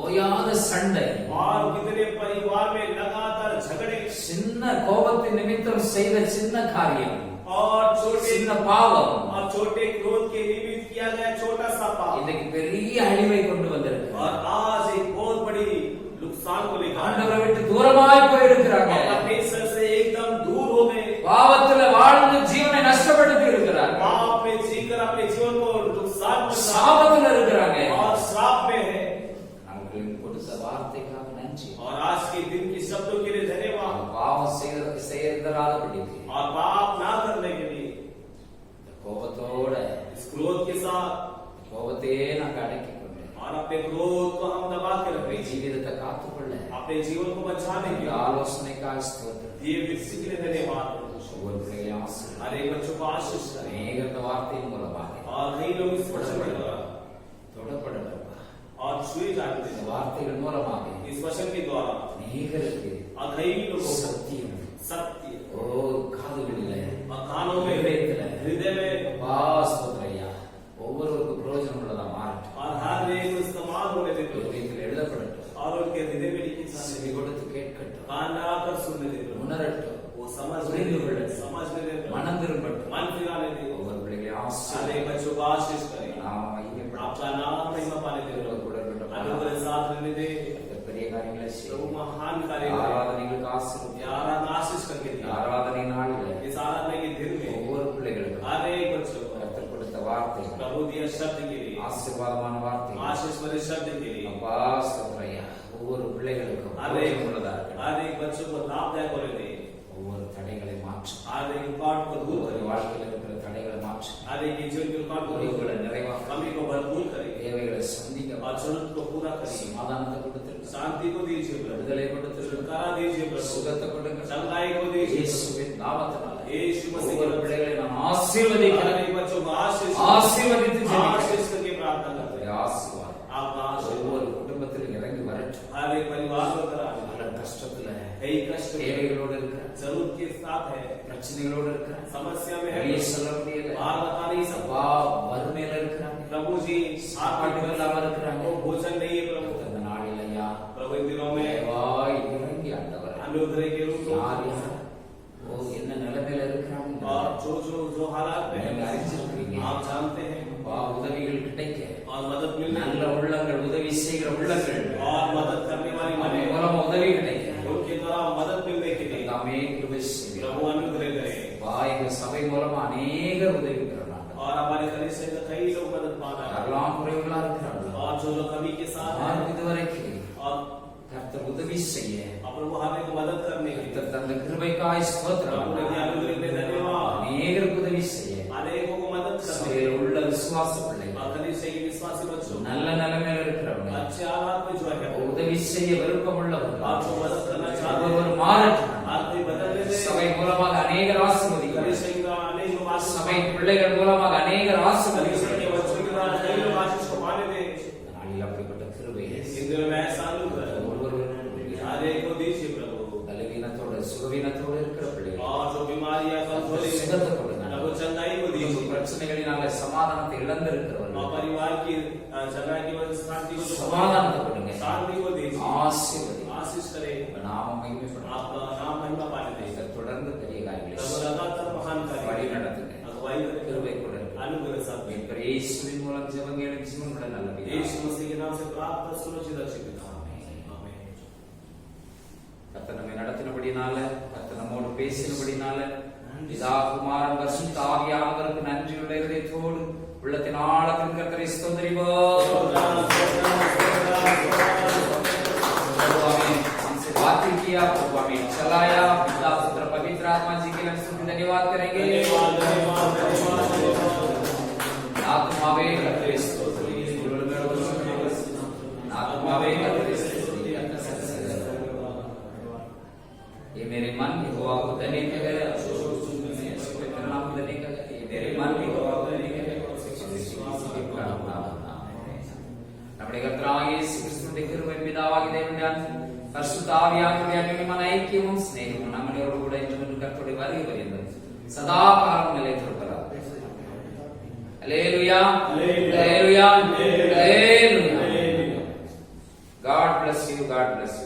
ஓயாத சண்டை, और कितने परिवार में लगातार झगड़े, சின்ன கோபத்தின் நிமித்தம் செய்த சின்ன காரியம், और छोटे சின்ன பாவம் और छोटे क्रोध के निमित्त किया गया छोटा सा पाप, இன்னைக்கு பெரிய அழிவை கொண்டு வந்திருக்கு. और आज एक बहुत बड़ी नुकसान को लेकर ஆண்டவரை விட்டு தூரமாய் போயிருக்கிறாங்க. परमेश्वर से एकदम दूर हो गए। பாவத்துல வாழ்ந்து ஜீவனை நஷ்டப்படுத்தி இருக்கிறாங்க. पाप में जीकर अपने जीवन को नुकसान में சாபத்துல இருக்கிறாங்க. और श्राप में है। நமக்கு கொடுத்த வார்த்தைக்காக நன்றி. और आज के दिन के शब्दों के लिए धन्यवाद। பாவம் செய்யறாதபடிக்கு और पाप ना करने के लिए கோபத்தோட इस क्रोध के साथ கோபத்தையே நான் அடக்கி கொண்டேன். और अपने क्रोध को हम दबा के रखें, ஜீவிதத்தை காத்துக்கொள்ள अपने जीवन को बचाने के இந்த लिए ஆலோசனைக்காக ஸ்தோத்திரம். ये व्यक्ति के लिए धन्यवाद। ஒவ்வொரு பிள்ளைகளையும் ஆசீர்வதி. हर एक बच्चों को आशीष करें। அநேக இந்த வார்த்தையின் மூலமாக और कई लोग इस वचन के द्वारा தொடப்படப்பா. और छुए जाते இந்த हैं। வார்த்தைகள் மூலமாக इस वचन के द्वारा அநேகருக்கு और कई लोगों को சத்தியம் सत्य ஓ காதுகளிலே और कानों में, हृदय में, அப்பா ஸ்தோத்திரையா ஒவ்வொருவருக்கும் பிரயோஜனம் உள்ளதா மாறட்டும். और हर एक को इस्तेमाल होने देते हो। இதயத்தில் எழுதப்படட்டும். और उनके हृदय में लिखी செவி கொடுத்து கேட்கட்டும். कान लगाकर सुनने देते हो। உணரட்டும். वो समझ புரிந்து கொள்ளட்டும். समझने देते हो। மனம் திரும்பட்டும். मन फिराने दे। ஒவ்வொரு பிள்ளைகளையும் हर ஆசீர்வதி. एक बच्चों को आशीष करें। நாம மையப்படும். आपका नाम महिमा पाने दे। கூட இருக்கட்டும். अनुग्रह साथ रहने दे। பெரிய காரியங்களை प्रभु செய்யும். महान कार्य करें। ஆராதனைகளுக்கு ஆசீர்வதி. आराधना आशीष करके दिया। ஆராதனை நாளில் इस आराधना के दिन में ஒவ்வொரு பிள்ளைகளுக்கும் हर एक बच्चों को கர்த்தர் கொடுத்த வார்த்தை प्रभु दिया शब्द के लिए, ஆசீர்வாதமான வார்த்தை आशीष भरे शब्द के लिए அப்பா ஸ்தோத்திரையா ஒவ்வொரு பிள்ளைகளுக்கும் हर பிரயோஜனம் உள்ளதா இருக்கட்டும். एक बच्चों को लाभदायक होने दे। ஒவ்வொரு தடைகளை மாற்றும். हर एक रुकावट को दूर ஒவ்வொரு करे। வாழ்க்கையில் இருக்கிற தடைகளை மாற்றும். हर एक जीवन की रुकावट को दूर குறைவுகளை करे। நிறைவாக்கும். कमी को भरपूर करे தேவைகளை சந்திக்க और जरूरत को पूरा करे। சமாதானத்தை கொடுத்திருக்க, शांति को दीजिए प्रभु, விடுதலை கொடுத்திருக்க, छुटकारा दीजिए प्रभु, சுகத்தை கொடுங்க. चंगाई को दीजिए இயேசுவின் நாமத்தினால यीशु मसीह ஒவ்வொரு के பிள்ளைகளை நான் हर ஆசீர்வதிக்கிறேன். एक बच्चों को आशीष ஆசீர்வதித்து ஜெபிக்கிறேன். आशीष करके प्रार्थना करते हैं। ஆசீர்வாதம் आपका आशीर्वाद ஒவ்வொரு குடும்பத்திலும் இறங்கி வரட்டும். हर एक परिवार को करा। பல கஷ்டத்துல कई कष्ट தேவைகளோடு இருக்கிற, जरूरत के साथ है, பிரச்சனைகளோடு இருக்கிற, समस्या में है, வெளியே சொல்ல முடியல, बाहर बता नहीं सकता। அப்பா வறுமையில இருக்கிறாங்க, प्रभु जी சாப்பாட்டு இல்லாம இருக்கிறாங்க. आपको भोजन नहीं है प्रभु। அந்த நாளில் ஐயா प्रभु इन दिनों में தேவாய் இறங்கி ஆண்டவரே अनुग्रह के रूप யார் में யார் ஓ என்ன நிலைமையில இருக்கிறாங்க और जो हालात கிருபைக்காய் ஸ்தோத்திரம். प्रभु के अनुग्रह पे धन्यवाद। அநேகருக்கு உதவி செய்ய अनेकों को मदद करते சபையில் உள்ள விசுவாச பிள்ளைகள், कलीसिया के विश्वासी बच्चों, நல்ல நிலைமையில் இருக்கிறவங்க, अच्छे हालात में जो है உதவி செய்ய விருப்பம் உள்ளவர்கள், आपको मदद करना चाहते ஒருவர் हैं, மாறட்டும். आपको बदल देते சபை மூலமாக அநேகர் ஆசீர்வதிக்கிறார். कलीसिया के द्वारा अनेक लोग आशीष சபை பிள்ளைகள் மூலமாக அநேகர் कलीसिया ஆசீர்வதிக்கிறார். के बच्चों के द्वारा कई लोग आशीष को पाने थे। நாளில் அப்படிப்பட்ட கிருபையை इन दिनों में ऐसा अनुग्रह ஒருவருக்கு हर एक को दीजिए प्रभु। பலவீனத்தோடு சுகவீனத்தோடு இருக்கிற பிள்ளைகள் और जो बीमारियां कमजोरी சுகத்தை கொடுங்க. प्रभु चंगाई को குடும்ப दीजिए। பிரச்சனைகளினால சமாதானத்தை இழந்திருக்கிறவர்கள் और परिवार की झगड़ा की वजह से शांति को சமாதானத்தை கொடுங்க. शांति को दीजिए, ஆசீர்வதி. आशीष करे, நாமம் மகிமைப்படும். आपका नाम महिमा पाने दे। தொடர்ந்து பெரிய காரியங்களை प्रभु लगातार महान வழி कार्य நடத்துங்க. अगुवाई करे, கிருபை கொடுங்க. अनुग्रह साथ में மீட்பர் இயேசுவின் மூலம் ஜெபங்களை ஜீவனுள்ள நல்ல பிதாவே. यीशु मसीह के नाम से प्राप्त सुरक्षित रक्षक पिता। आमीन। கர்த்தர் நம்மை நடத்தினபடினால, கர்த்தர் நம்மோடு பேசினபடினால, பிதா குமாரன் பரிசுத்த ஆவியானவருக்கு நன்றியுள்ள இதயத்தோடு உள்ளத்தின் ஆழத்தில் கர்த்தரை ஸ்தோத்திரிப்போம். प्रभु हमें हमसे बातें किया, प्रभु हमें चलाया, पिता पुत्र पवित्र आत्मा जी के लिए हम स्तुति धन्यवाद करेंगे। आत्मावे कर्तव्य स्तोत्र, आत्मावे कर्तव्य स्तोत्र। ये मेरे मन यहोवा को धन्य करे, पवित्र नाम धन्य करे। ये मेरे मन यहोवा को धन्य करे। നമ്മുടെ കർത്താവായ യേശു ക്രിസ്തുവിന്റെ കൃപയും പിതാവാകിയ ദൈവത്തിന്റെ പരിശുദ്ധ ആവിയാനവരുടെ അന്യോന്യമായ ഐക്യവും സ്നേഹവും നമ്മളോടുകൂടെ ഇന്നും കർത്താവേ വരിക പര്യന്തം സദാകാലം നിലനിൽക്കട്ടെ. ഹല്ലേലൂയ, ഹല്ലേലൂയ, ഹല്ലേലൂയ. God bless you, God bless you.